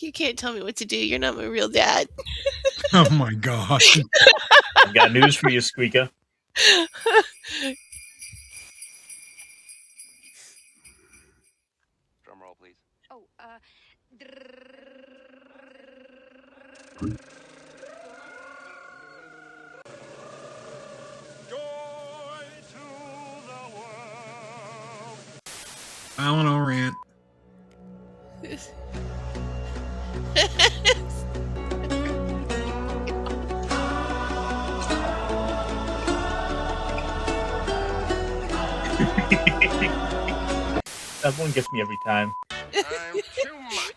You can't tell me what to do. You're not my real dad. Oh my God. I've got news for you, SQUEEKA. Drum roll, please. Oh, Joy to the world. I don't know, rant. That one gets me every time. I'm too much.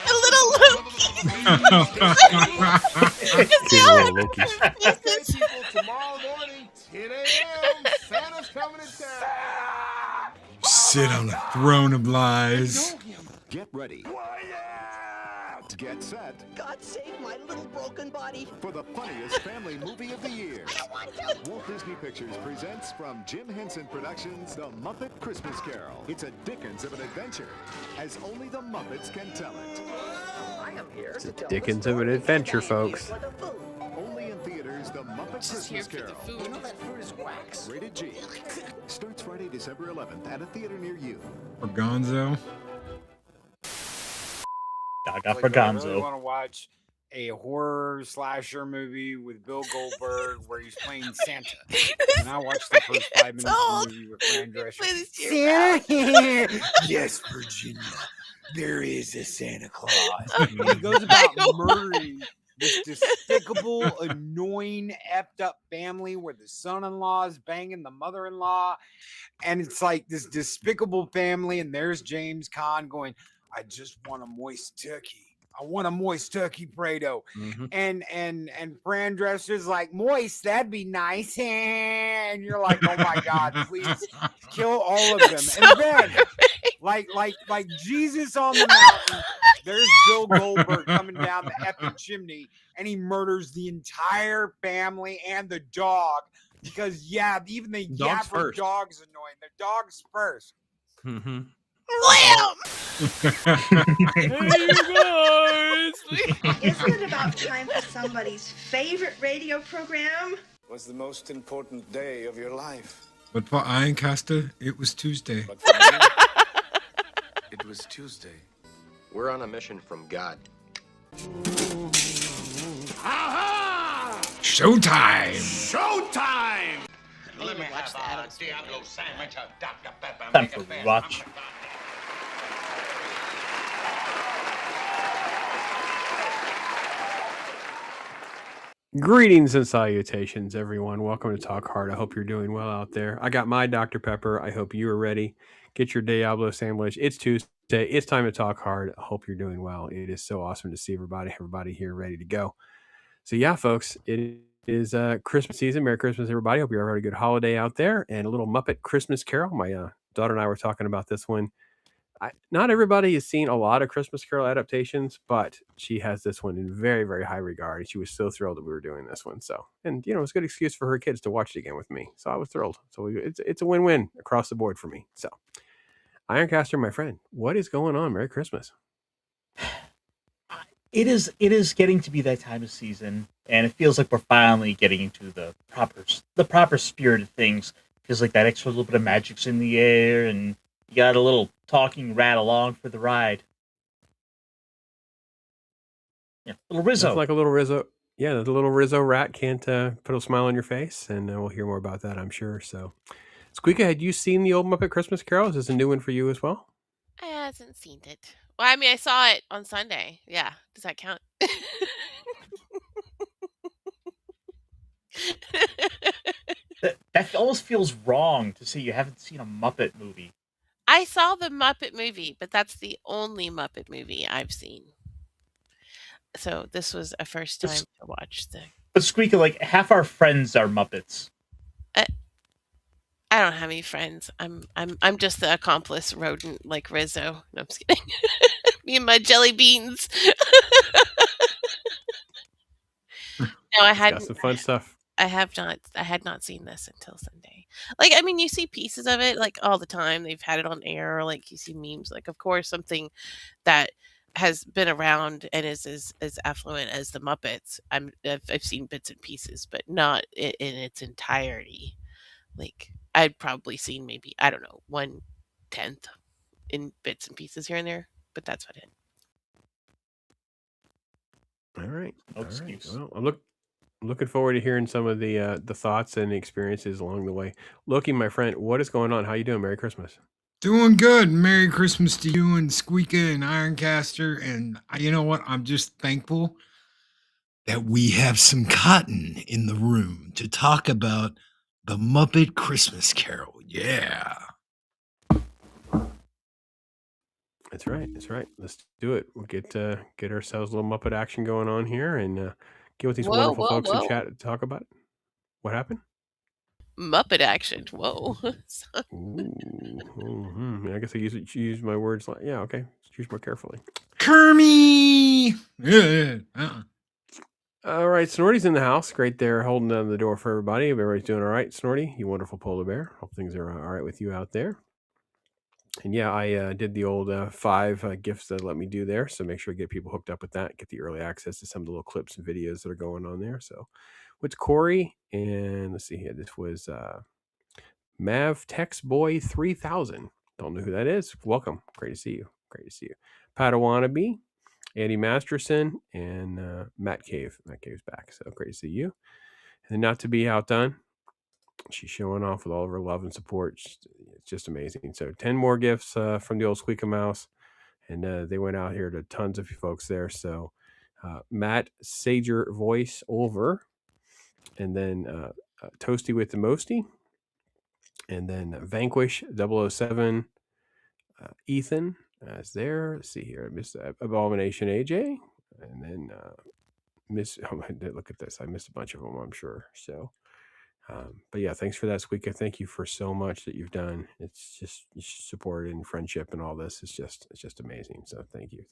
A little Loki. Okay, people, tomorrow morning, 10 a.m., Santa's coming to town. Sit on a throne of lies. Get ready. Get set. God save my little broken body. For the funniest family movie of the year. I don't want to. Walt Disney Pictures presents from Jim Henson Productions, The Muppet Christmas Carol. It's a Dickens of an adventure, as only the Muppets can tell it. I am here to tell Dickens of an adventure, folks. Only in theaters, The Muppet Christmas Carol. You know that fruit is wax. Rated G. Starts Friday, December 11th at a theater near you. For Gonzo. Gaga for I Gonzo. really want to watch a horror slasher movie with Bill Goldberg where he's playing Santa. And I watched the first 5 minutes of the movie with Fran Drescher. Santa! Yes, Virginia. There is a Santa Claus. And he goes about murdering this despicable, annoying, effed up family where the son-in-law is banging the mother-in-law. And it's like this despicable family, and there's James Caan going, I just want a moist turkey. I want a moist turkey, Fredo. Mm-hmm. And Fran Drescher's like, moist, that'd be nice. And you're like, oh my God, please kill all of them. And then, like Jesus on the mountain, there's Bill Goldberg coming down the effing chimney, and he murders the entire family and the dog. Because, yeah, even the yapper dog's annoying. The dog's first. Mm-hmm. Lamb! Hey, guys! Isn't it about time for somebody's favorite radio program? Was the most important day of your life. But for IRONCASTER, it was Tuesday. But for me, it was Tuesday. We're on a mission from God. Aha! Showtime! Showtime! Let me watch the Addams Diablo sandwich, a Dr. Pepper. Time for rewatch. Greetings and salutations, everyone. Welcome to Talk Hard. I hope you're doing well out there. I got my Dr. Pepper. I hope you are ready. Get your Diablo sandwich. It's Tuesday. It's time to talk hard. I hope you're doing well. It is so awesome to see everybody here ready to go. So yeah, folks, it is Christmas season. Merry Christmas, everybody. Hope you're having a good holiday out there. And a little Muppet Christmas Carol. My daughter and I were talking about this one. Not everybody has seen a lot of Christmas Carol adaptations, but she has this one in very, very high regard. And she was so thrilled that we were doing this one. So, and you know, it's a good excuse for her kids to watch it again with me. So I was thrilled. So it's a win-win across the board for me. So, IRONCASTER, my friend, what is going on? Merry Christmas. It is getting to be that time of season, and it feels like we're finally getting into the proper spirit of things. Feels like that extra little bit of magic's in the air, and you got a little talking rat along for the ride. Yeah, little Rizzo. It's like a little Rizzo. Yeah, the little Rizzo rat can't put a smile on your face, and we'll hear more about that, I'm sure. So, SQUEEKA, had you seen the old Muppet Christmas Carol? Is this a new one for you as well? I hasn't seen it. Well, I mean, I saw it on Sunday. Yeah. Does that count? That almost feels wrong to say you haven't seen a Muppet movie. I saw the Muppet movie, but that's the only Muppet movie I've seen. So this was a first time to watch the. But SQUEEKA, like half our friends are Muppets. I don't have any friends. I'm just the accomplice rodent like Rizzo. No, I'm just kidding. Me and my jelly beans. No, I hadn't. Got some fun stuff. I had not seen this until Sunday. Like, I mean, you see pieces of it like all the time. They've had it on air. Like you see memes. Like, of course, something that has been around and is as affluent as the Muppets. I've seen bits and pieces, but not in its entirety. Like, I'd probably seen maybe, I don't know, 1/10 in bits and pieces here and there, but that's about it. All right. No All right. excuse. Well, I'm looking forward to hearing some of the thoughts and experiences along the way. Loki, my friend, what is going on? How you doing? Merry Christmas. Doing good. Merry Christmas to you and SQUEEKA and IRONCASTER. And you know what? I'm just thankful that we have some cotton in the room to talk about the Muppet Christmas Carol. Yeah. That's right. That's right. Let's do it. We'll get ourselves a little Muppet action going on here and get with these Whoa, wonderful whoa, folks in whoa. chat to talk about it. What happened? Muppet action. Whoa. Ooh, I guess I use my words like, yeah, okay. Use more carefully. Kermit! Yeah. All right, Snorty's in the house. Great there, holding down the door for everybody. Everybody's doing all right, Snorty. You wonderful polar bear. Hope things are all right with you out there. And yeah, I did the old 5 gifts that let me do there. So make sure to get people hooked up with that. Get the early access to some of the little clips and videos that are going on there. So what's Corey? And let's see here. This was Mav Tex Boy 3000. Don't know who that is. Welcome. Great to see you. Great to see you. Padawannabe, Andy Masterson, and Matt Cave. Matt Cave's back. So great to see you. And not to be outdone, she's showing off with all of her love and support. It's just amazing. So 10 more gifts from the old SQUEEKA Mouse. And they went out here to tons of folks there. So Matt Sager voice over. And then Toasty with the Mosty. And then Vanquish 007. Ethan is there. Let's see here. Miss Abomination AJ. And then Miss, oh, look at this. I missed a bunch of them, I'm sure. So, but yeah, thanks for that, SQUEEKA. Thank you for so much that you've done. It's just support and friendship and all this. It's just amazing. So thank you.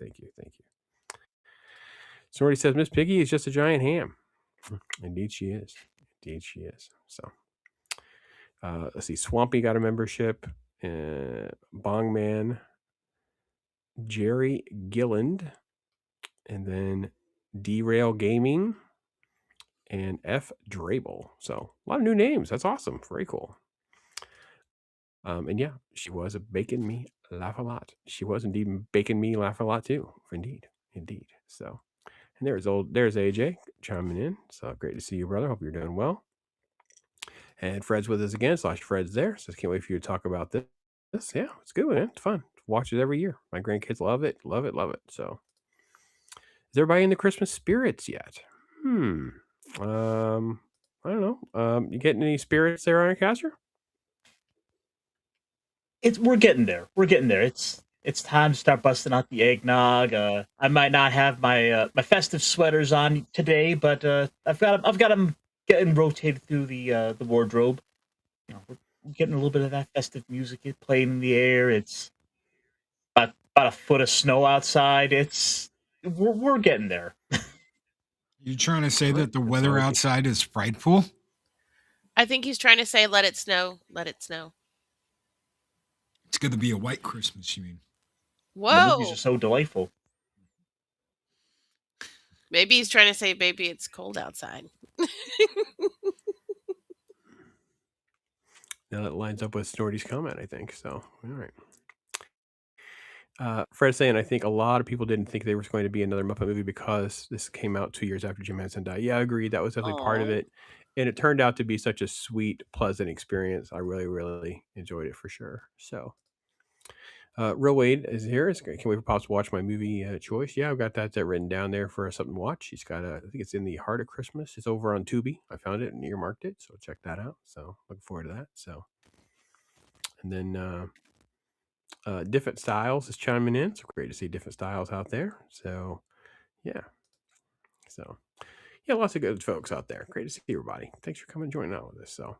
Somebody says Miss Piggy is just a giant ham. Indeed she is. So let's see. Swampy got a membership. Bongman, Jerry Gilland, and then Derail Gaming, and F. Drabel. So a lot of new names. That's awesome. Very cool. And yeah, she was making me laugh a lot. She was indeed making me laugh a lot too. Indeed. So, and there's AJ chiming in. So great to see you, brother. Hope you're doing well. And Fred's with us again. / Fred's there. So can't wait for you to talk about this. Yeah, it's good, man. It's fun. Watch it every year. My grandkids love it. So, is everybody in the Christmas spirits yet? I don't know. You getting any spirits there, IRONCASTER? We're getting there. It's time to start busting out the eggnog. I might not have my my festive sweaters on today, but I've got them getting rotated through the wardrobe. You know, we're getting a little bit of that festive music playing in the air. It's about a foot of snow outside. We're getting there. You trying to say that the weather outside is frightful? I think he's trying to say, let it snow. Let it snow. It's going to be a white Christmas, you mean? Whoa. The movies are so delightful. Maybe he's trying to say, baby, it's cold outside. Now that lines up with Snorty's comment, I think. So, all right. Fred saying, I think a lot of people didn't think there was going to be another Muppet movie because this came out 2 years after Jim Henson died. Yeah, I agree. That was definitely part of it. And it turned out to be such a sweet, pleasant experience. I really, really enjoyed it for sure. So, Real Wade is here. Can't wait for Pops to watch my movie choice. Yeah, I've got that written down there for something to watch. He's got I think it's In the Heart of Christmas. It's over on Tubi. I found it and earmarked it. So check that out. So looking forward to that. So, and then Different Styles is chiming in. So great to see Different Styles out there. So, yeah. So, yeah, lots of good folks out there. Great to see everybody. Thanks for coming and joining out with us. So,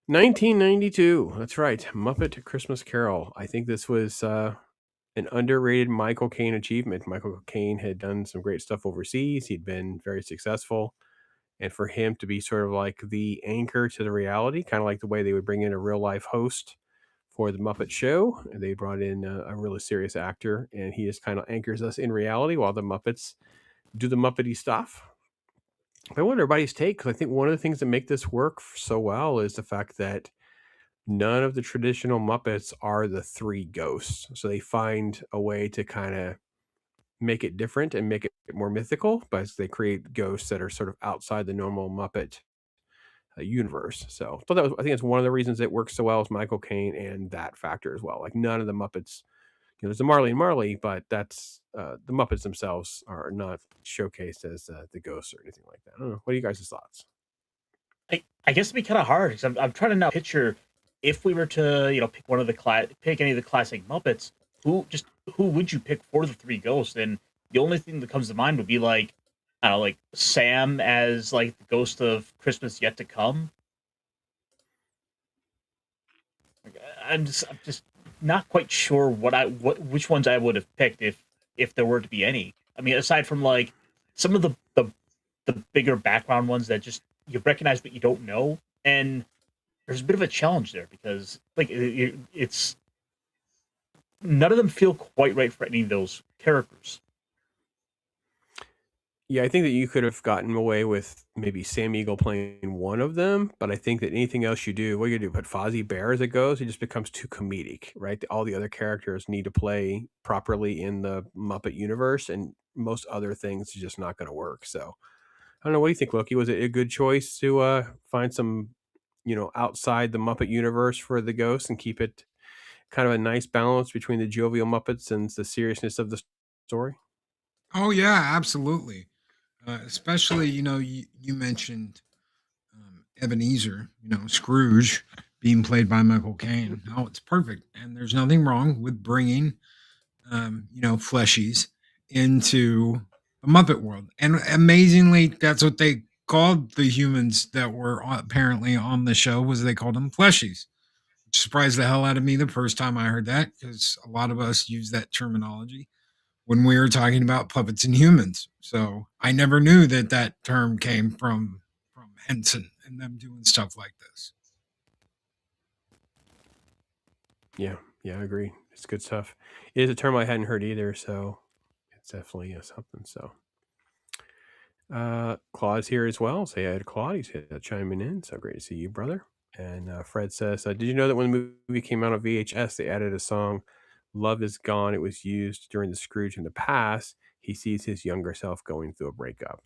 1992. That's right. Muppet Christmas Carol. I think this was an underrated Michael Caine achievement. Michael Caine had done some great stuff overseas. He'd been very successful. and for him to be sort of like the anchor to the reality, kind of like the way they would bring in a real life host for the Muppet Show. They brought in a really serious actor, and he just kind of anchors us in reality while the Muppets do the Muppety stuff. I want everybody's take, because I think one of the things that make this work so well is the fact that none of the traditional Muppets are the three ghosts. So they find a way to kind of make it different and make it more mythical, but they create ghosts that are sort of outside the normal Muppet universe. So I think it's one of the reasons it works so well is Michael Caine and that factor as well. Like none of the Muppets, there's the Marley and Marley, but that's the Muppets themselves are not showcased as the ghosts or anything like that. I don't know. What are you guys' thoughts? I guess it'd be kind of hard because I'm trying to now picture if we were to pick one of the pick any of the classic Muppets, who would you pick for the three ghosts? And the only thing that comes to mind would be like I don't know, like Sam as like the ghost of Christmas yet to come. I'm just not quite sure which ones I would have picked if there were to be any. I mean, aside from like some of the bigger background ones that just you recognize but you don't know, and there's a bit of a challenge there because like it's none of them feel quite right for any of those characters. Yeah, I think that you could have gotten away with maybe Sam Eagle playing one of them, but I think that anything else you do, what you do, put Fozzie Bear as it goes, it just becomes too comedic, right? All the other characters need to play properly in the Muppet universe, and most other things are just not going to work. So I don't know. What do you think, Loki? Was it a good choice to find some, outside the Muppet universe for the ghosts and keep it kind of a nice balance between the jovial Muppets and the seriousness of the story? Oh yeah, absolutely. Especially, you mentioned Ebenezer, Scrooge being played by Michael Caine. Oh, it's perfect, and there's nothing wrong with bringing, fleshies into the Muppet world. And amazingly, that's what they called the humans that were apparently on the show. Was they called them fleshies? Which surprised the hell out of me the first time I heard that, because a lot of us use that terminology when we were talking about puppets and humans. So I never knew that term came from Henson and them doing stuff like this. Yeah, I agree. It's good stuff. It is a term I hadn't heard either, so it's definitely something. So Claude's here as well. Say hi to Claude. He's chiming in. So great to see you, brother. And Fred says, did you know that when the movie came out on VHS, they added a song, Love Is Gone? It was used during the Scrooge in the past. He sees his younger self going through a breakup.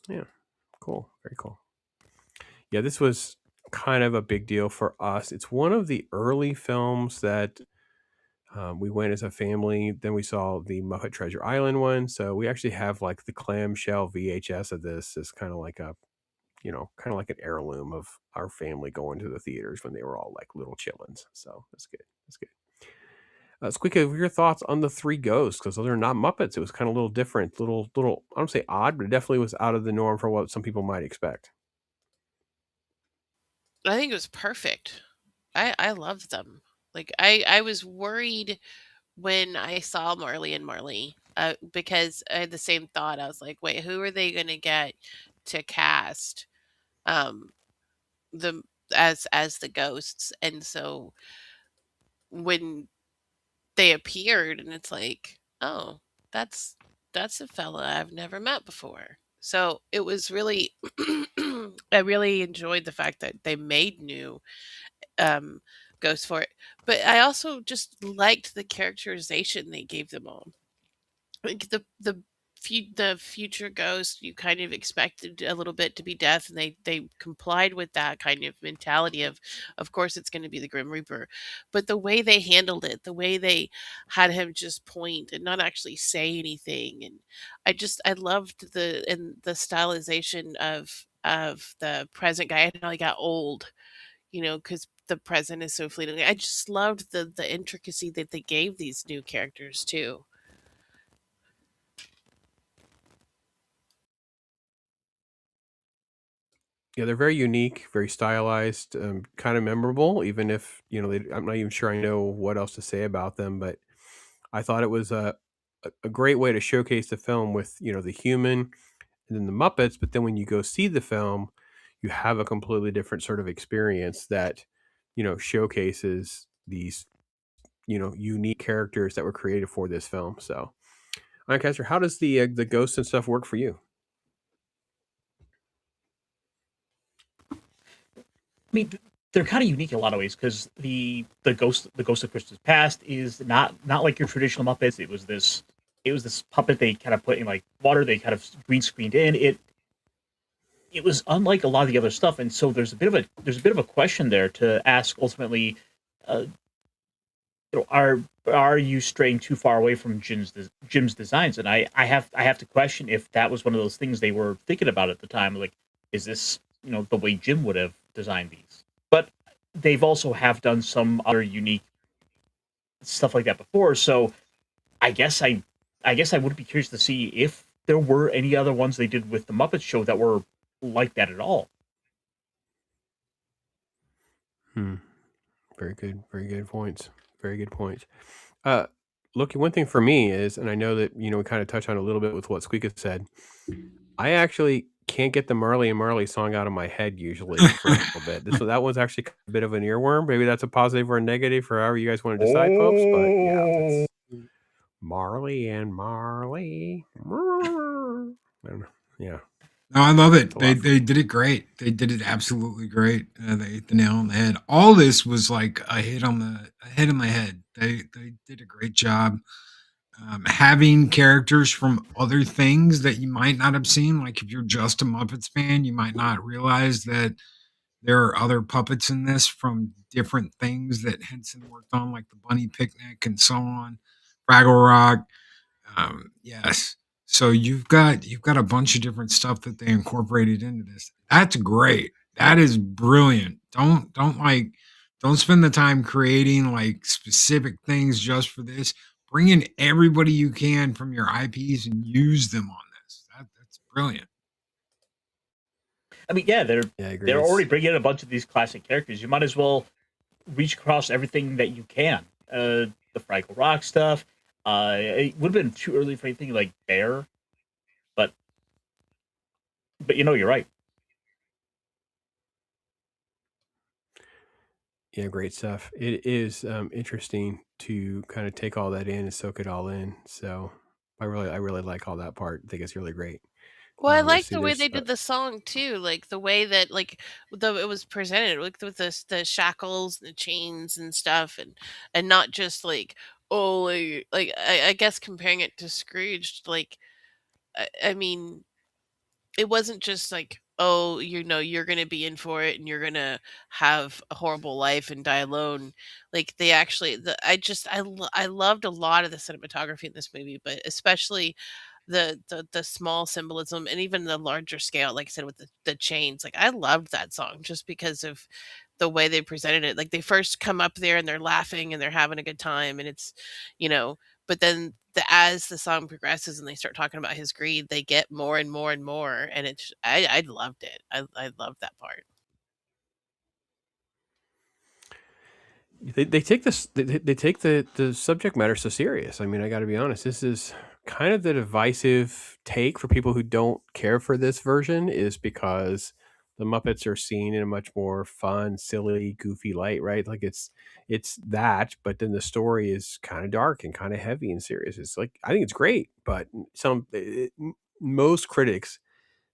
Yeah, cool. Very cool. Yeah, this was kind of a big deal for us. It's one of the early films that we went as a family. Then we saw the Muppet Treasure Island one. So we actually have like the clamshell VHS of this as kind of like kind of like an heirloom of our family going to the theaters when they were all like little chillins. So that's good. That's good. Squeeka, your thoughts on the three ghosts? Because those are not Muppets. It was kind of a little different, little. I don't say odd, but it definitely was out of the norm for what some people might expect. I think it was perfect. I loved them. Like I was worried when I saw Marley and Marley, because I had the same thought. I was like, wait, who are they gonna get to cast um the as the ghosts? And so when they appeared, and it's like, oh, that's that's a fella I've never met before. So it was really I really enjoyed the fact that they made new um ghosts for it. But I also just liked the characterization they gave them all. Like the future ghost, you kind of expected a little bit to be death, and they complied with that kind of mentality of course it's going to be the Grim Reaper. But the way they handled it, the way they had him just point and not actually say anything, and I loved the stylization of the present guy and how he got old, because the present is so fleeting. I just loved the intricacy that they gave these new characters too. Yeah, they're very unique, very stylized, kind of memorable. Even if I'm not even sure I know what else to say about them, but I thought it was a great way to showcase the film with the human than the Muppets. But then when you go see the film, you have a completely different sort of experience that, showcases these, unique characters that were created for this film. So, Lancaster, how does the ghosts and stuff work for you? I mean, they're kind of unique in a lot of ways because the ghost of Christmas Past is not like your traditional Muppets. It was this puppet they kind of put in like water. They kind of green screened in it was unlike a lot of the other stuff, and so there's a bit of a question there to ask ultimately. Uh, are you straying too far away from Jim's designs? And I have to question if that was one of those things they were thinking about at the time. Like, is this the way Jim would have designed these? But they've also have done some other unique stuff like that before. So I guess I would be curious to see if there were any other ones they did with the Muppet Show that were like that at all. Hmm. Very good. Very good points. Very good points. Uh, Loki, one thing for me is, and I know that we kind of touched on a little bit with what SQUEEKA said. I actually can't get the Marley and Marley song out of my head usually for a little bit. That one's actually a bit of an earworm. Maybe that's a positive or a negative for however you guys want to decide, folks. But yeah, Marley and Marley. And, yeah. No, I love it. They did it great. They did it absolutely great. They hit the nail on the head. All this was like a hit on the head. They did a great job. Having characters from other things that you might not have seen. Like if you're just a Muppets fan, you might not realize that there are other puppets in this from different things that Henson worked on, like the Bunny Picnic and so on, Fraggle Rock. Yes. So you've got a bunch of different stuff that they incorporated into this. That's great. That is brilliant. Don't spend the time creating like specific things just for this. Bring in everybody you can from your IPs and use them on this. That's brilliant. I mean, yeah, Yeah, I agree. they're already bringing in a bunch of these classic characters. You might as well reach across everything that you can. The Fraggle Rock stuff. It would have been too early for anything like Bear, but you're right. Yeah, great stuff. It is interesting to kind of take all that in and soak it all in. So I really like all that part. I think it's really great. Well, I like Let's see. the way they There's did the song too, like the way that like it was presented, like with the shackles, the chains and stuff, and not just like oh like I guess comparing it to Scrooge, like I mean it wasn't just like oh you're gonna be in for it and you're gonna have a horrible life and die alone. Like they actually I loved a lot of the cinematography in this movie, but especially the small symbolism and even the larger scale, like I said, with the chains. Like I loved that song just because of the way they presented it. Like they first come up there and they're laughing and they're having a good time and it's you know but then as the song progresses and they start talking about his greed, they get more and more and more, and I loved it. I loved that part. they take this they take the subject matter so serious. I mean, I got to be honest. This is kind of the divisive take for people who don't care for this version, is because the Muppets are seen in a much more fun, silly, goofy light, right? Like it's that, but then the story is kind of dark and kind of heavy and serious. It's like I think it's great, but most critics,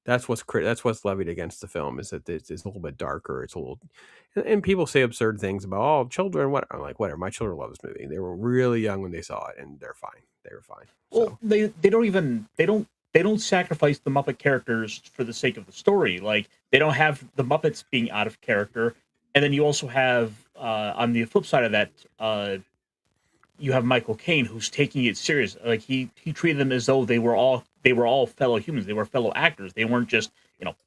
that's what's levied against the film, is that it's a little bit darker. It's a little, and people say absurd things about children. What I'm like, whatever. My children love this movie. They were really young when they saw it, and they're fine. They were fine. Well, So they don't sacrifice the Muppet characters for the sake of the story. Like they don't have the Muppets being out of character, and then you also have on the flip side of that, you have Michael Caine, who's taking it serious. Like he treated them as though they were all fellow humans. They were fellow actors. They weren't just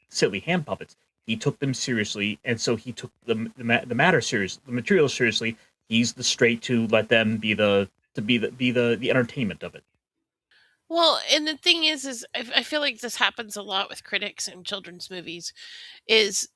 silly hand puppets. He took them seriously, and so he took the matter serious, the material seriously. He's the straight to let them be the entertainment of it. Well, and the thing is I feel like this happens a lot with critics in children's movies. Is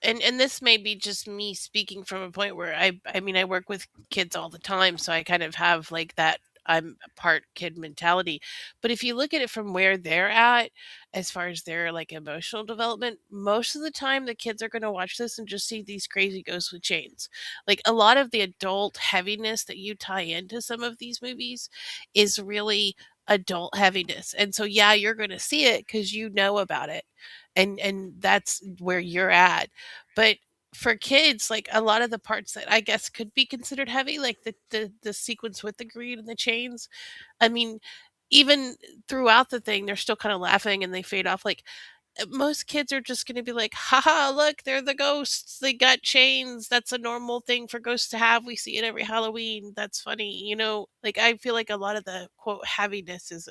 and this may be just me speaking from a point where I mean I work with kids all the time, so I kind of have like that I'm a part kid mentality. But if you look at it from where they're at, as far as their like emotional development, most of the time the kids are going to watch this and just see these crazy ghosts with chains. Like a lot of the adult heaviness that you tie into some of these movies is really adult heaviness. And so yeah, you're going to see it cuz you know about it. And that's where you're at. But for kids, like a lot of the parts that I guess could be considered heavy, like the sequence with the greed and the chains. I mean, even throughout the thing, they're still kind of laughing and they fade off. Like most kids are just going to be like, haha, look, they're the ghosts. They got chains. That's a normal thing for ghosts to have. We see it every Halloween. That's funny. Like I feel like a lot of the quote heaviness is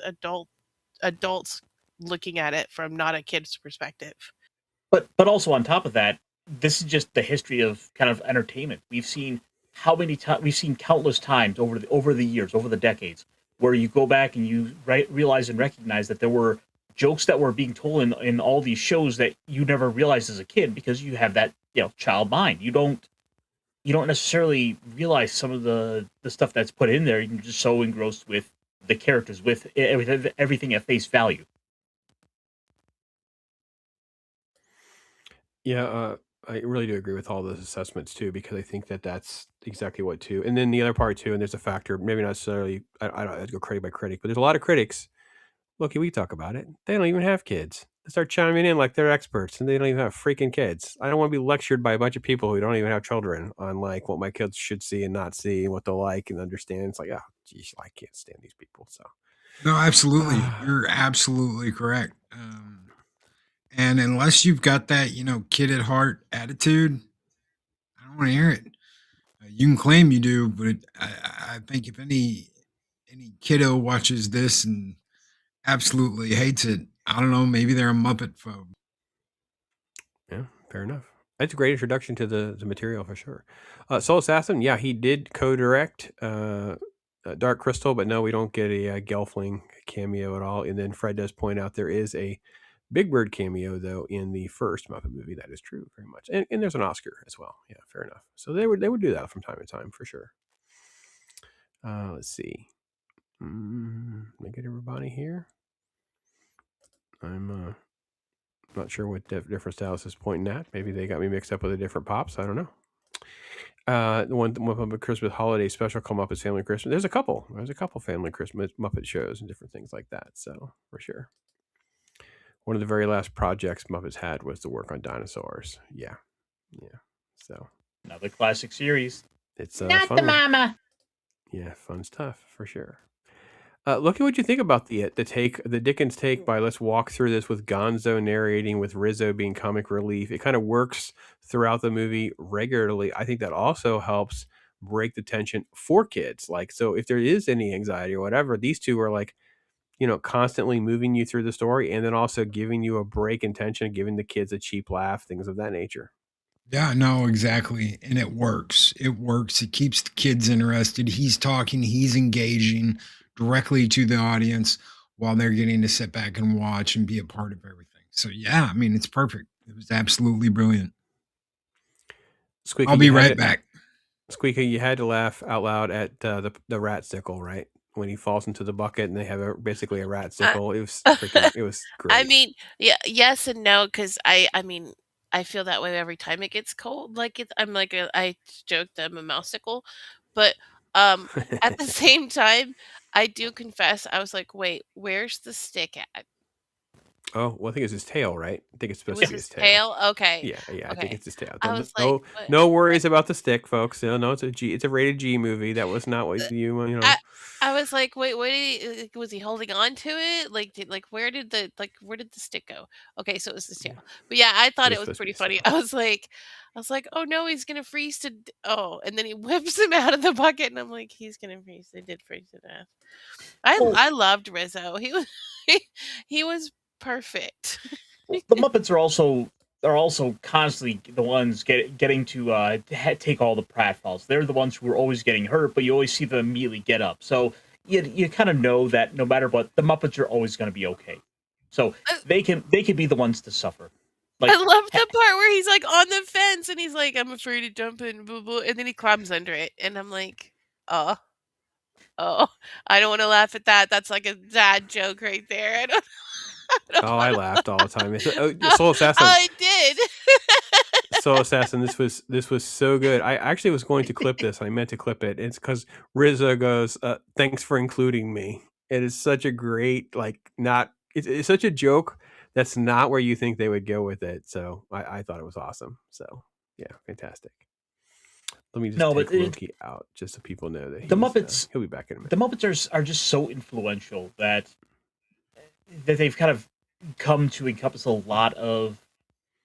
adults looking at it from not a kid's perspective. But also on top of that, this is just the history of kind of entertainment. We've seen how many times we've seen countless times over the years, over the decades, where you go back and you realize and recognize that there were jokes that were being told in all these shows that you never realized as a kid because you have that child mind. You don't necessarily realize some of the stuff that's put in there. You're just so engrossed with the characters, with everything at face value. Yeah, I really do agree with all those assessments too, because I think that that's exactly what too. And then the other part too, and there's a factor, maybe not necessarily, I don't have to go critic by critic, but there's a lot of critics. Look, we talk about it. They don't even have kids. They start chiming in like they're experts, and they don't even have freaking kids. I don't want to be lectured by a bunch of people who don't even have children on like what my kids should see and not see, and what they'll like and understand. It's like, oh, geez, I can't stand these people. So, No, absolutely. You're absolutely correct. And unless you've got that, kid at heart attitude, I don't want to hear it. You can claim you do, but I think if any kiddo watches this and absolutely hates it, I don't know, maybe they're a Muppet phobe. yeah, fair enough. That's a great introduction to the material for sure. Soul Assassin, yeah, he did co-direct Dark Crystal, but no, we don't get a Gelfling cameo at all. And then Fred does point out there is a Big Bird cameo though in the first Muppet movie. That is true, very much. And there's an Oscar as well. Yeah, fair enough. So they would do that from time to time for sure. Let's see. Let me get everybody here. I'm not sure what different styles is pointing at. Maybe they got me mixed up with a different pops. I don't know. The one Muppet Christmas holiday special called Muppets Family Christmas. There's a couple Family Christmas Muppet shows and different things like that. So for sure. One of the very last projects Muppets had was to work on dinosaurs. Yeah. So another classic series. It's not fun the mama. Yeah, fun stuff for sure. Look at what you think about the Dickens take by let's walk through this with Gonzo narrating with Rizzo being comic relief. It kind of works throughout the movie regularly. I think that also helps break the tension for kids. Like, so if there is any anxiety or whatever, these two are like, constantly moving you through the story and then also giving you a break in tension, giving the kids a cheap laugh, things of that nature. Yeah, no, exactly. And it works. It works. It keeps the kids interested. He's talking, he's engaging directly to the audience while they're getting to sit back and watch and be a part of everything. So, yeah, I mean, it's perfect. It was absolutely brilliant. SQUEEKA, I'll be right back. SQUEEKA, you had to laugh out loud at the rat sickle, right? When he falls into the bucket and they have basically a rat sickle. It was it was great. I mean, yeah, yes and no, because I mean, I feel that way every time it gets cold. Like I joked that I'm a mouseicle, but at the same time, I do confess I was like, wait, where's the stick at? Oh, well, I think it's his tail, right? I think it's It supposed was to be his his tail. tail. Okay. Yeah, I think Okay. it's his tail. I was like, what? No worries about the stick, folks. No, it's a rated G movie. That was not what you know. I was like, wait, what was he holding on to it? Like where did the stick go? Okay, so it was his tail. But yeah, I thought it was pretty funny. I was like, oh no, he's gonna freeze to and then he whips him out of the bucket, and I'm like, he's gonna freeze. They did freeze to death. I loved Rizzo. He was he was perfect. The Muppets are also constantly the ones getting to take all the pratfalls. They're the ones who are always getting hurt, but you always see them immediately get up. So you kind of know that no matter what, the Muppets are always going to be okay. So they can be the ones to suffer. Like, I love the part where he's like on the fence and he's like, I'm afraid to jump in, boo boo, and then he climbs under it, and I'm like, oh, Oh, I don't want to laugh at that. That's like a dad joke right there. I don't. Oh, I laughed all the time. Oh, Soul Assassin. I did. Soul Assassin. This was so good. I actually was going to clip this. I meant to clip it. It's because Rizzo goes, "Thanks for including me." It is such a great not. It's such a joke that's not where you think they would go with it. So I thought it was awesome. So yeah, fantastic. Let me just take Loki out just so people know that the Muppets. He'll be back in a minute. The Muppets are just so influential that they've kind of come to encompass a lot of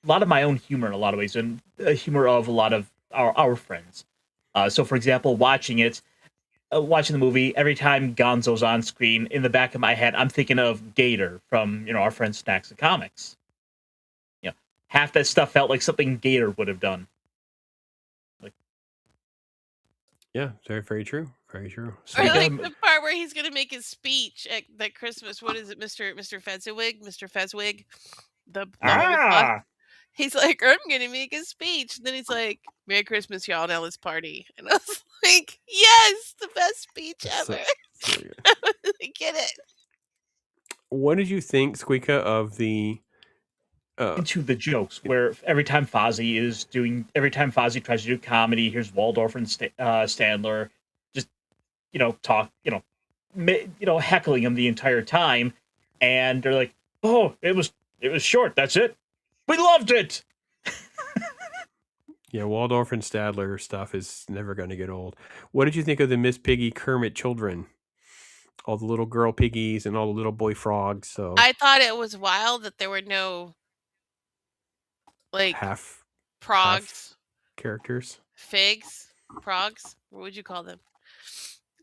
my own humor in a lot of ways, and humor of a lot of our friends. So, for example, watching the movie, every time Gonzo's on screen, in the back of my head, I'm thinking of Gator from our friend Snacks and Comics. Half that stuff felt like something Gator would have done. Yeah, very, very true. Very true. Or like the part where he's gonna make his speech at Christmas. What is it, Mr. Fezziwig? Mr. Fezziwig? The boss. He's like, I'm gonna make a speech. And then he's like, Merry Christmas, y'all, now let's party. And I was like, yes, the best speech ever. I get it. What did you think, Squeeka, of the into the jokes where every time Fozzie tries to do comedy, here's Waldorf and Standler just talk heckling him the entire time, and they're like, oh, it was short, that's it, we loved it. Yeah, Waldorf and Stadler stuff is never going to get old. What did you think of the Miss Piggy Kermit children? All the little girl piggies and all the little boy frogs. So I thought it was wild that there were no half progs characters. Figs, progs. What would you call them?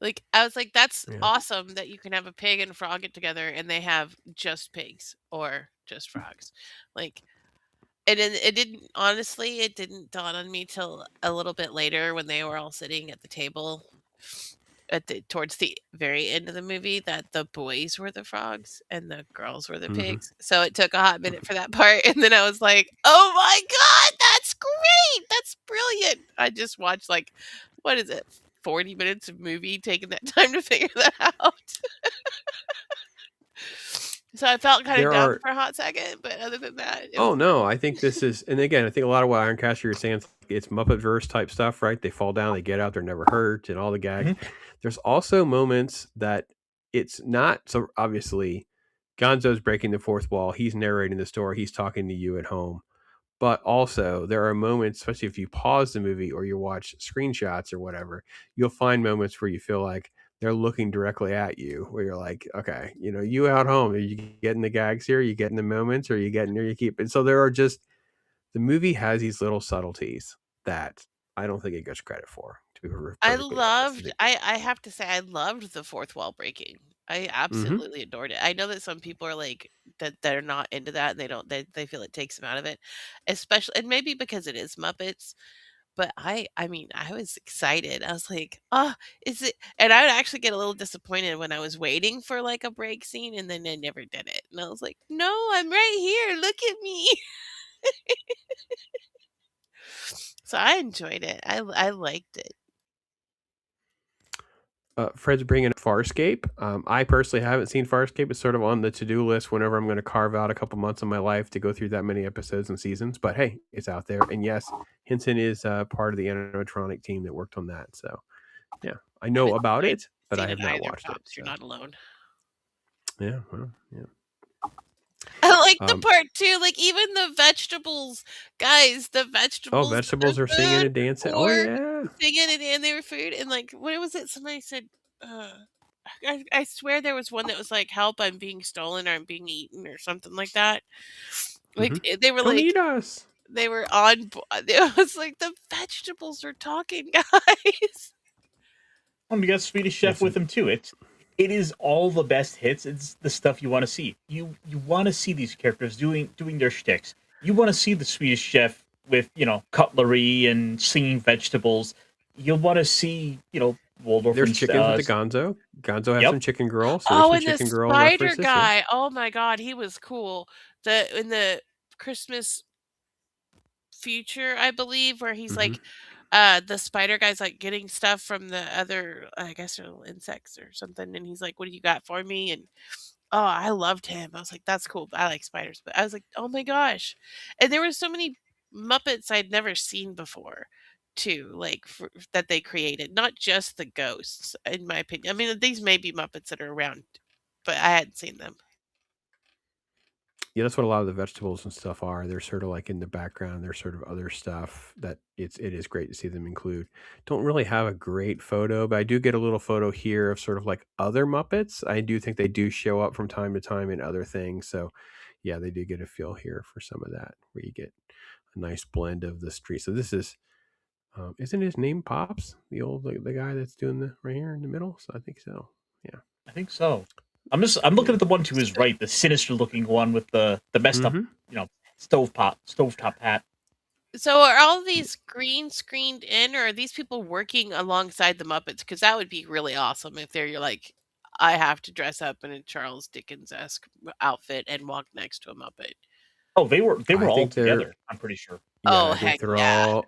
Like, I was like, that's awesome that you can have a pig and a frog get together and they have just pigs or just frogs. Like, and it didn't dawn on me till a little bit later when they were all sitting at the table towards the very end of the movie that the boys were the frogs and the girls were the pigs. So it took a hot minute for that part, and then I was like, "Oh my god, that's great! That's brilliant!" I just watched 40 minutes of movie, taking that time to figure that out. So I felt kind of dumb for a hot second, but other than that, no, I think this is, and again, I think a lot of what IronCaster you're saying, it's Muppet-verse type stuff, right? They fall down, they get out, they're never hurt, and all the gags. Mm-hmm. There's also moments that it's not so obviously. Gonzo's breaking the fourth wall. He's narrating the story. He's talking to you at home. But also, there are moments, especially if you pause the movie or you watch screenshots or whatever, you'll find moments where you feel like they're looking directly at you, where you're like, okay, you out home, are you getting the gags here? Are you getting the moments? Or are you getting, or you keep it? So there are just, the movie has these little subtleties that I don't think it gets credit for. I have to say, I loved the fourth wall breaking. I absolutely adored it. I know that some people are like that they're not into that and they feel it takes them out of it, especially, and maybe because it is Muppets. But I mean, I was excited. I was like, oh, is it? And I would actually get a little disappointed when I was waiting for a break scene and then I never did it. And I was like, no, I'm right here. Look at me. So I enjoyed it. I liked it. Fred's bringing up Farscape. I personally haven't seen Farscape. It's sort of on the to-do list whenever I'm going to carve out a couple months of my life to go through that many episodes and seasons. But hey, it's out there. And yes, Henson is part of the animatronic team that worked on that. So yeah, I know about it, but I have not watched it. You're not alone. Yeah, well, yeah. I like the part too, even the vegetables, guys, the vegetables. Oh, vegetables are singing and dancing. Oh yeah. Singing and they were food. And what was it? Somebody said, I swear there was one that was like, help, I'm being stolen or I'm being eaten or something like that. They were Don't eat us. They were on, it was like the vegetables are talking, guys. You got Swedish Chef with them too. It is all the best hits. It's the stuff you want to see. You want to see these characters doing their shticks. You want to see the Swedish Chef with cutlery and singing vegetables. You'll want to see Waldorf. There's chickens with the Gonzo. Gonzo has some chicken girl. So and the spider guy. Yeah. Oh my god, he was cool. In the Christmas Future, I believe, where he's like, the spider guy's like getting stuff from the other, I guess, they're little insects or something, and he's like, "What do you got for me?" And oh, I loved him. I was like, "That's cool." I like spiders, but I was like, "Oh my gosh!" And there were so many Muppets I'd never seen before, too, like that they created. Not just the ghosts, in my opinion. I mean, these may be Muppets that are around, but I hadn't seen them. Yeah, that's what a lot of the vegetables and stuff are. They're sort of like in the background. They're sort of other stuff that it is great to see them include. Don't really have a great photo, but I do get a little photo here of sort of like other Muppets. I do think they do show up from time to time in other things. So yeah, they do get a feel here for some of that where you get a nice blend of the street. So this is isn't his name Pops? The guy that's doing the right here in the middle? So I think so. Yeah. I think so. I'm looking at the one to his right, the sinister looking one with the messed up, stovetop hat. So are all these green screened in, or are these people working alongside the Muppets? Because that would be really awesome if they're you're like, I have to dress up in a Charles Dickens esque outfit and walk next to a Muppet. Oh, they were I all think they're together. I'm pretty sure. yeah, Oh I think heck they're yeah! all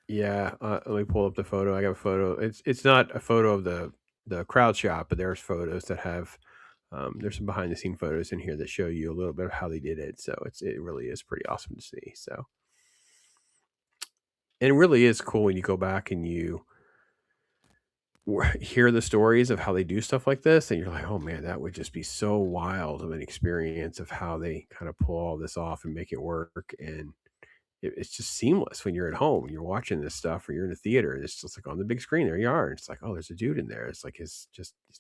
yeah. Let me pull up the photo. I got a photo. It's not a photo of the crowd shot, but there's photos that have there's some behind the scene photos in here that show you a little bit of how they did it. So it really is pretty awesome to see. So and it really is cool when you go back and you hear the stories of how they do stuff like this, and you're like, oh man, that would just be so wild of an experience of how they kind of pull all this off and make it work. And it's just seamless when you're at home and you're watching this stuff or you're in a theater and it's just like on the big screen, there you are. And it's like, oh, there's a dude in there. It's like he's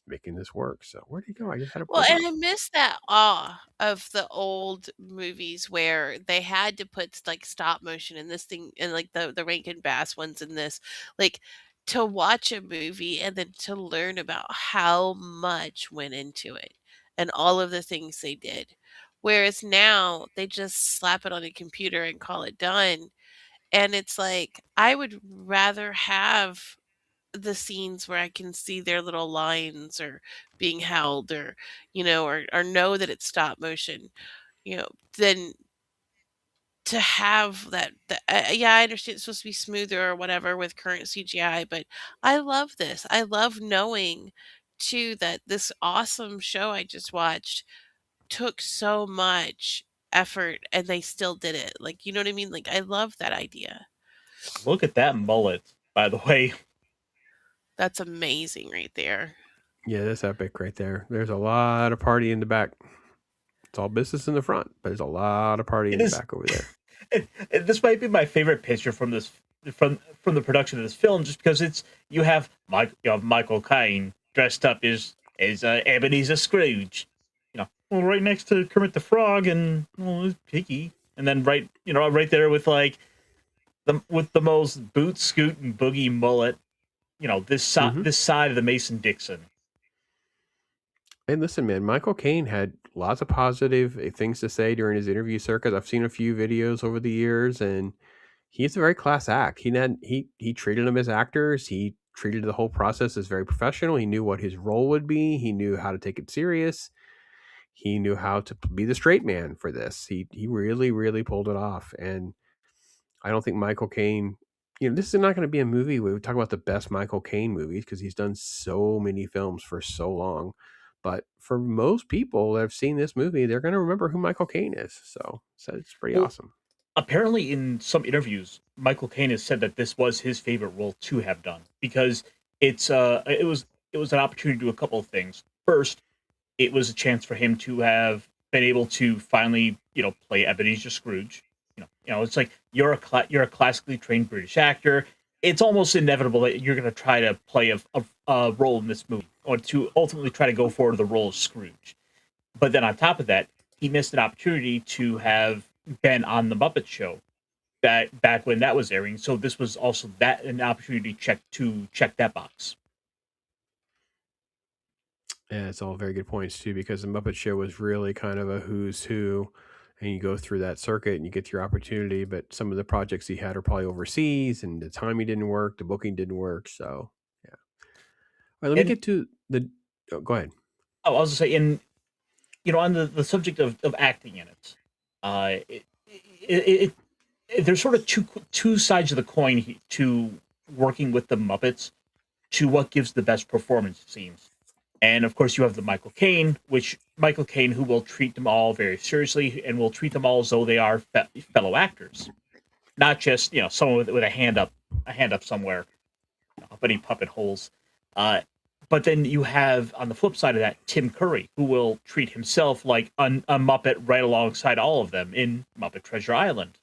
making this work. So where'd he go? I just had a Well, boogie. and I miss that awe of the old movies where they had to put like stop motion in this thing and like the Rankin Bass ones in this, like to watch a movie and then to learn about how much went into it and all of the things they did. Whereas now they just slap it on a computer and call it done. And it's like I would rather have the scenes where I can see their little lines or being held or, or know that it's stop motion, than to have that. Yeah, I understand it's supposed to be smoother or whatever with current CGI, but I love this. I love knowing too that this awesome show I just watched took so much effort and they still did it. Like, you know what I mean? Like, I love that idea. Look at that mullet, by the way. That's amazing right there. Yeah, that's epic right there. There's a lot of party in the back. It's all business in the front, but there's a lot of party in the back over there. And this might be my favorite picture from this from the production of this film, just because you have Michael Caine dressed up as Ebenezer Scrooge, right next to Kermit the Frog and Piggy, and then right there with like the most boot scoot and boogie mullet, this side of the Mason Dixon. And listen, man, Michael Caine had lots of positive things to say during his interview circuit. I've seen a few videos over the years, and he's a very class act. He treated them as actors. He treated the whole process as very professional. He knew what his role would be. He knew how to take it serious. He knew how to be the straight man for this. He really, really pulled it off. And I don't think Michael Caine, this is not going to be a movie where we talk about the best Michael Caine movies because he's done so many films for so long. But for most people that have seen this movie, they're going to remember who Michael Caine is. So it's pretty awesome. Apparently, in some interviews, Michael Caine has said that this was his favorite role to have done because it was an opportunity to do a couple of things. First, it was a chance for him to have been able to finally, play Ebenezer Scrooge. It's like you're a classically trained British actor. It's almost inevitable that you're going to try to play a role in this movie or to ultimately try to go forward the role of Scrooge. But then on top of that, he missed an opportunity to have been on the Muppet Show back when that was airing. So this was also an opportunity to check that box. Yeah, it's all very good points too, because the Muppet Show was really kind of a who's who, and you go through that circuit and you get your opportunity. But some of the projects he had are probably overseas, and the timing didn't work, the booking didn't work. So yeah. All right, let me get to the. Oh, go ahead. Oh, I was gonna say, on the subject of acting in it, there's sort of two sides of the coin to working with the Muppets to what gives the best performance, it seems. And of course, you have the Michael Caine, who will treat them all very seriously and will treat them all as though they are fellow actors, not just someone with a hand up somewhere, up any puppet holes. Uh, but then you have on the flip side of that Tim Curry, who will treat himself like a Muppet right alongside all of them in Muppet Treasure Island.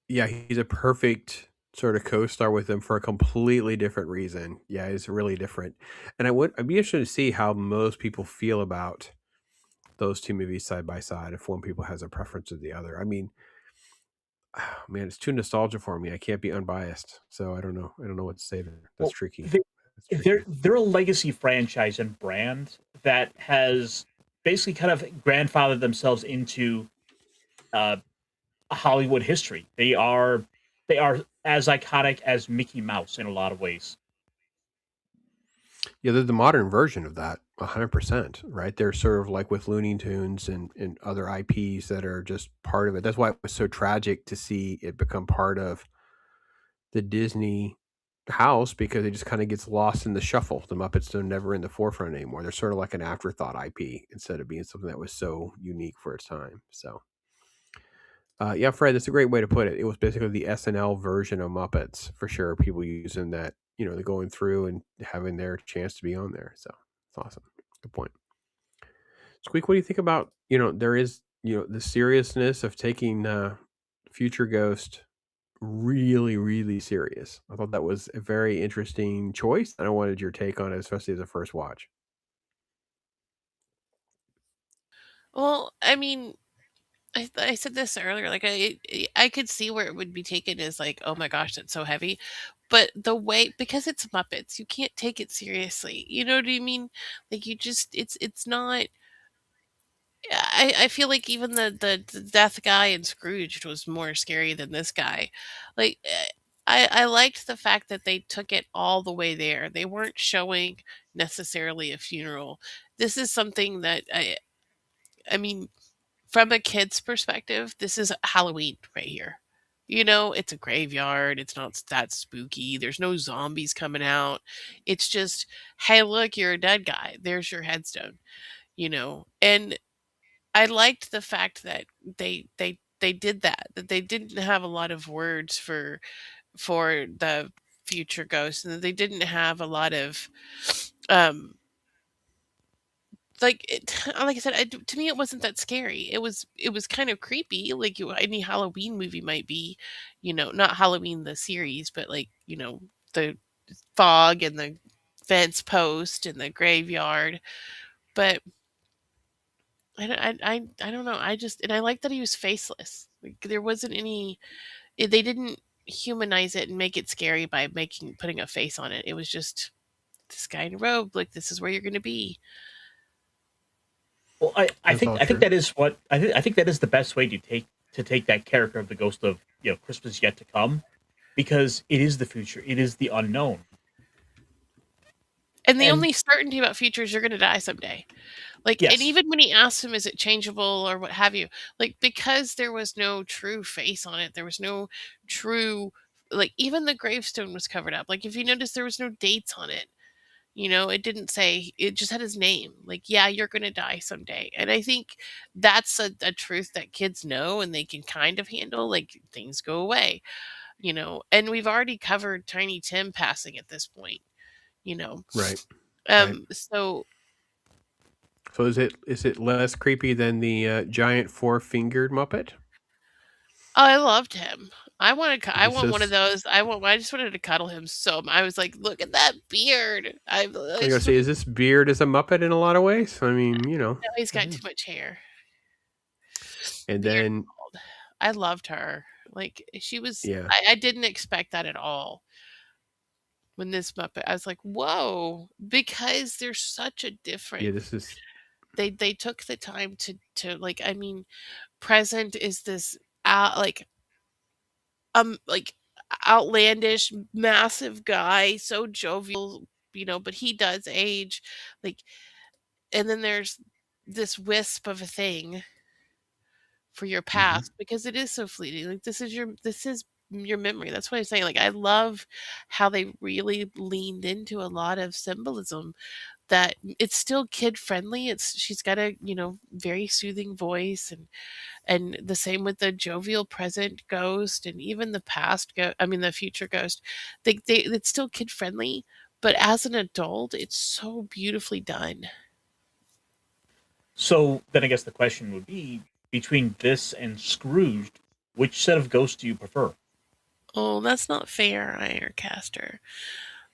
Yeah, he's a perfect sort of co-star with them for a completely different reason. Yeah, he's really different. And I'd be interested to see how most people feel about those two movies side by side, if one people has a preference of the other. I mean, man, it's too nostalgia for me. I can't be unbiased. So I don't know. I don't know what to say there. That's Well, tricky. they, That's tricky. they're a legacy franchise and brand that has basically kind of grandfathered themselves into uh, Hollywood history. They are as iconic as Mickey Mouse in a lot of ways. Yeah, they're the modern version of that, 100%, right? They're sort of like with Looney Tunes and other IPs that are just part of it. That's why it was so tragic to see it become part of the Disney house, because it just kind of gets lost in the shuffle. The Muppets are never in the forefront anymore. They're sort of like an afterthought IP instead of being something that was so unique for its time. So, yeah, Fred, that's a great way to put it. It was basically the SNL version of Muppets for sure. People using that, they're going through and having their chance to be on there. So it's awesome. Good point. Squeak, what do you think about, there is, the seriousness of taking Future Ghost really, really serious. I thought that was a very interesting choice. I wanted your take on it, especially as a first watch. Well, I mean, I said this earlier. Like I could see where it would be taken as like, oh my gosh, that's so heavy. But the way, because it's Muppets, you can't take it seriously. You know what I mean? Like you just, it's not. I feel like even the death guy in Scrooge was more scary than this guy. Like I liked the fact that they took it all the way there. They weren't showing necessarily a funeral. This is something that I mean, from a kid's perspective, this is Halloween right here. It's a graveyard. It's not that spooky. There's no zombies coming out. It's just, hey, look, you're a dead guy. There's your headstone. And I liked the fact that they did that. That they didn't have a lot of words for the future ghosts, and that they didn't have a lot of um like I said, to me, it wasn't that scary. It was kind of creepy, like any Halloween movie might be. Not Halloween the series, but like the fog and the fence post and the graveyard. But I don't know. And I like that he was faceless. Like there wasn't any. They didn't humanize it and make it scary by putting a face on it. It was just this guy in a robe. Like this is where you're going to be. Well, I That's think all I think true. that is what I think that is the best way to take that character of the ghost of Christmas yet to come, because it is the future, it is the unknown, And the and only certainty about future is you're going to die someday. Like, and yes, even when he asked him, is it changeable or what have you? Like, because there was no true face on it, there was no true, like, even the gravestone was covered up. Like, if you notice, there was no dates on it. It didn't say, it just had his name. Like, yeah, you're going to die someday. And I think that's a truth that kids know and they can kind of handle. Like, things go away. And we've already covered Tiny Tim passing at this point, you know. Right. Right. So So is it less creepy than the giant four-fingered Muppet? I loved him. I He's want one of just. those. I just wanted to cuddle him I was like, look at that beard. I I gotta just say, want is this beard as a Muppet in a lot of ways? I mean, now he's got mhm. too much hair. And Beard then bald. I loved her. Like she was yeah, I didn't expect that at all when this Muppet. I was like, whoa, because there's such a yeah, difference. this is They took the time to like, I mean, present is this like outlandish massive guy, so jovial, but he does age, like, and then there's this wisp of a thing for your mhm. past because it is so fleeting. Like this is your memory. That's what I'm saying. Like I love how they really leaned into a lot of symbolism that it's still kid friendly. She's got a, very soothing voice, and the same with the jovial present ghost and even the the future ghost. It's still kid friendly, but as an adult, it's so beautifully done. So then I guess the question would be between this and Scrooged, which set of ghosts do you prefer? Oh, that's not fair, Ironcaster.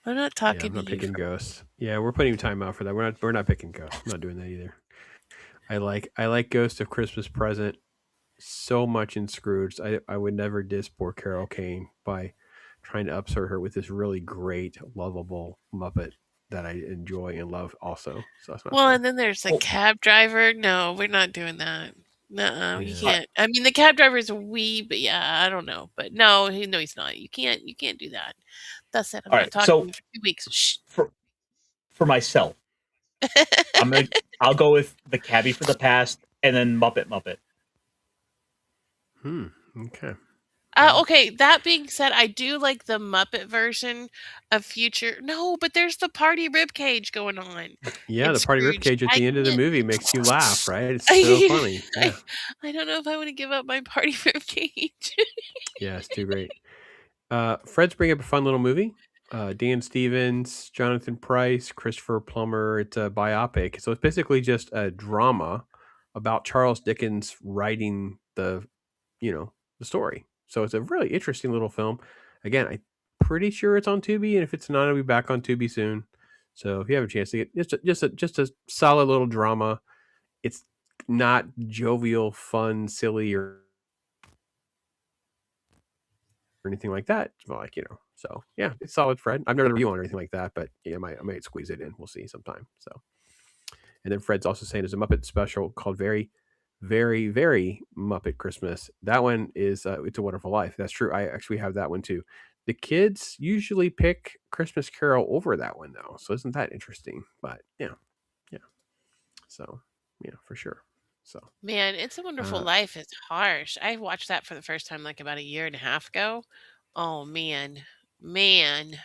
I'm not Yeah, talking I'm to not you picking for ghosts. Yeah, we're putting time out for that. We're not picking ghosts. I'm not doing that either. I like Ghost of Christmas Present so much in Scrooge. I would never diss poor Carol Kane by trying to upsert her with this really great, lovable Muppet that I enjoy and love also. So that's not Well, fair. and then there's the Oh, cab driver. No, we're not doing that. No, you Yeah. all right. can't. I mean, the cab driver is a wee, but yeah, I don't know. But no, no, he's not. You can't do that. That's it. I'm All not right. talking to So you for 2 weeks. Shh. for for myself, I'm gonna I'll go with the Cabbie for the Past and then Muppet. Okay. Well, Okay, that being said, I do like the Muppet version of Future. No, but there's the party ribcage going on. yeah, the It's party Scrooge. ribcage at I the end of the can't. movie makes you laugh, right? It's so funny. I, Yeah. I don't know if I want to give up my party ribcage. Yeah, it's too great. Fred's bringing up a fun little movie. Dan Stevens, Jonathan Price, Christopher Plummer. It's a biopic. So it's basically just a drama about Charles Dickens writing the story. So it's a really interesting little film. Again, I'm pretty sure it's on Tubi, and if it's not, it'll be back on Tubi soon. So if you have a chance to get just a solid little drama, it's not jovial, fun, silly, or anything like that. It's more like, so yeah, it's solid, Fred. I've never done a review on or anything like that, but yeah, I might squeeze it in. We'll see sometime. So, and then Fred's also saying there's a Muppet special called Very, Very, Very Muppet Christmas. That one is It's a Wonderful Life. That's true. I actually have that one too. The kids usually pick Christmas Carol over that one though. So isn't that interesting? But yeah, yeah. So yeah, for sure. So Man, It's a Wonderful uh, Life is harsh. I watched that for the first time like about a year and a half ago. Oh man. Man.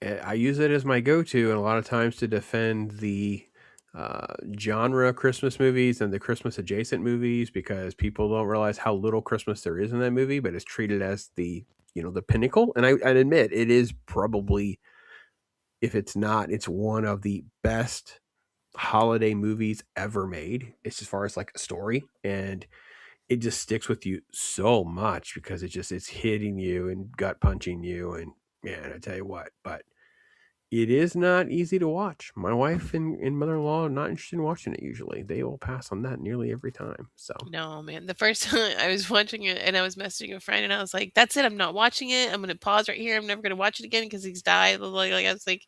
it, I use it as my go-to, and a lot of times to defend the genre Christmas movies and the Christmas adjacent movies because people don't realize how little Christmas there is in that movie, but it's treated as the pinnacle. And I admit it is probably, if it's not, it's one of the best holiday movies ever made. It's as far as like a story, and it just sticks with you so much because it's hitting you and gut punching you, and man, I tell you what, but it is not easy to watch. My wife and mother-in-law are not interested in watching it usually. They will pass on that nearly every time. So No, man. The first time I was watching it and I was messaging a friend and I was like, that's it. I'm not watching it. I'm going to pause right here. I'm never going to watch it again because he's died. Like, I was like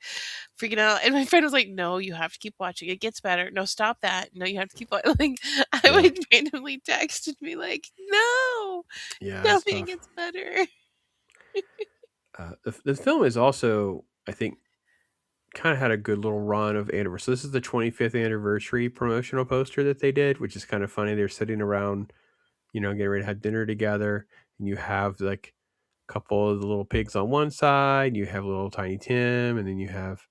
freaking out. And my friend was like, no, you have to keep watching. It gets better. No, stop that. No, you have to keep watching. Like, I yeah, would randomly texted me like, no, yeah, tell it's me it tough. gets better. The film is also, I think, kind of had a good little run of anniversary. So this is the 25th anniversary promotional poster that they did, which is kind of funny. They're sitting around, getting ready to have dinner together, and you have like a couple of the little pigs on one side, you have little Tiny Tim, and then you have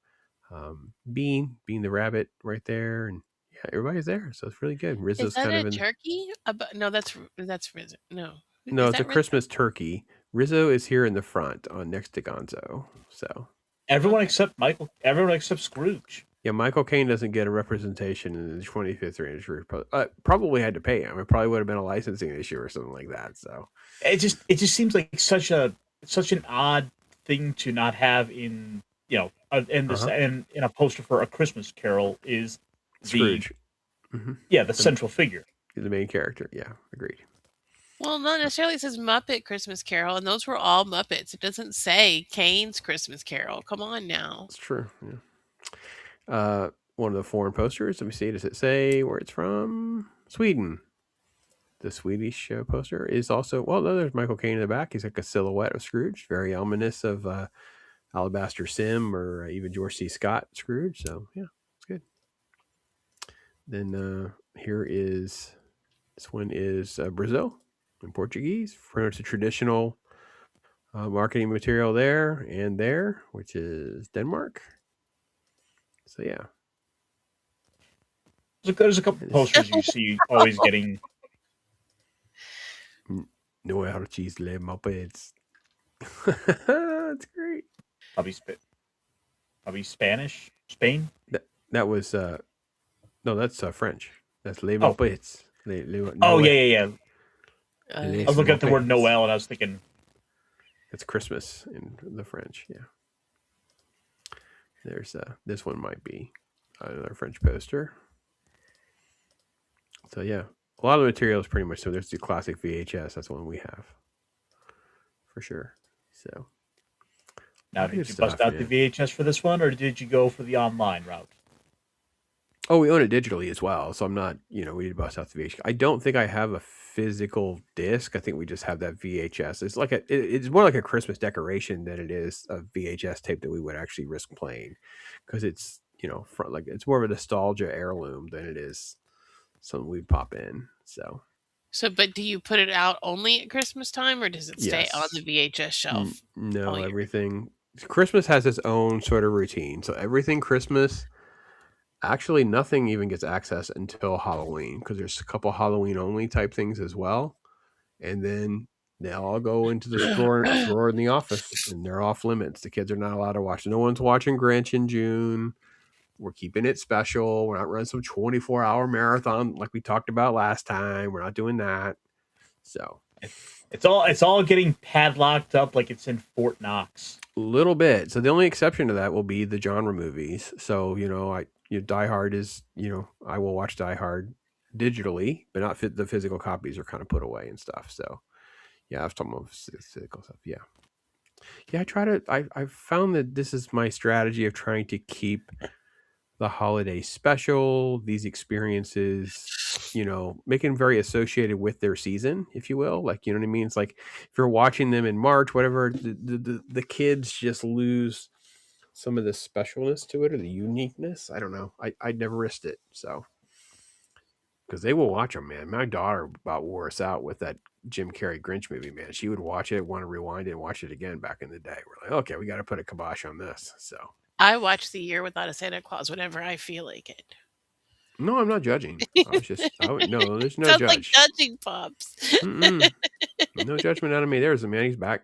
Bean the rabbit right there, and yeah, everybody's there, so it's really good. Is Rizzo's that kind a of in. turkey? No, that's Rizzo. No. No, Is it's a that Rizzo? Christmas turkey. Rizzo is here in the front on next to Gonzo. So Everyone Okay. except Michael. Everyone except Scrooge. yeah, Michael Caine doesn't get a representation in the 25th anniversary. Probably had to pay him. It probably would have been a licensing issue or something like that. So It just seems like such an odd thing to not have in in this uh-huh. in a poster for A Christmas Carol is the Scrooge, hmm the the central figure. the main character. Yeah, agreed. Well, not necessarily. It says Muppet Christmas Carol, and those were all Muppets. It doesn't say Kane's Christmas Carol. Come on now. It's true. Yeah. One of the foreign posters. Let me see. Does it say where it's from? Sweden. The Swedish poster is also, well, no, there's Michael Caine in the back. He's like a silhouette of Scrooge, very ominous of Alabaster Sim or even George C. Scott Scrooge. So yeah, it's good. Then here is, this one is Brazil in Portuguese. It's a traditional marketing material there and there, which is Denmark. So yeah, There's a couple posters you see always getting. Noel cheese le Muppets. That's great. Probably Spanish, Spain. That was no, that's French. That's les Muppets. Oh yeah. I was looking at the word Muppets. Noel and I was thinking that's Christmas in the French. Yeah. There's this one might be another French poster. So yeah, a lot of the material is pretty much so. There's the classic VHS. That's one we have for sure. So now, did you bust out the VHS for this one, or did you go for the online route? Oh, we own it digitally as well, so I'm not. We did bust out the VHS. I don't think I have a physical disc. I think we just have that VHS. It's like it's more like a Christmas decoration than it is a VHS tape that we would actually risk playing, because it's like it's more of a nostalgia heirloom than it is something we'd pop in. So, but do you put it out only at Christmas time, or does it stay on the VHS shelf? No, everything. Christmas has its own sort of routine. So everything Christmas, actually nothing even gets access until Halloween, because there's a couple Halloween only type things as well. And then they all go into the drawer in the office, and they're off limits. The kids are not allowed to watch. No one's watching Grinch in June. We're keeping it special. We're not running some 24-hour marathon like we talked about last time. We're not doing that. So it's all getting padlocked up like it's in Fort Knox. A little bit. So the only exception to that will be the genre movies. So Die Hard is I will watch Die Hard digitally, but not the physical copies are kind of put away and stuff. So yeah, I've talked about physical stuff. Yeah. I found that this is my strategy of trying to keep the holiday special, these experiences, making very associated with their season, if you will. Like, you know what I mean? It's like if you're watching them in March, whatever, the kids just lose some of the specialness to it or the uniqueness. I don't know. I'd never risked it. So, because they will watch them, man. My daughter about wore us out with that Jim Carrey Grinch movie, man. She would watch it, want to rewind it and watch it again back in the day. We're like, okay, we got to put a kibosh on this. So I watch The Year Without a Santa Claus whenever I feel like it. No, I'm not judging. I was just, no, there's no Sounds judge. like judging, Pops. No judgment out of me. There's a man. He's back.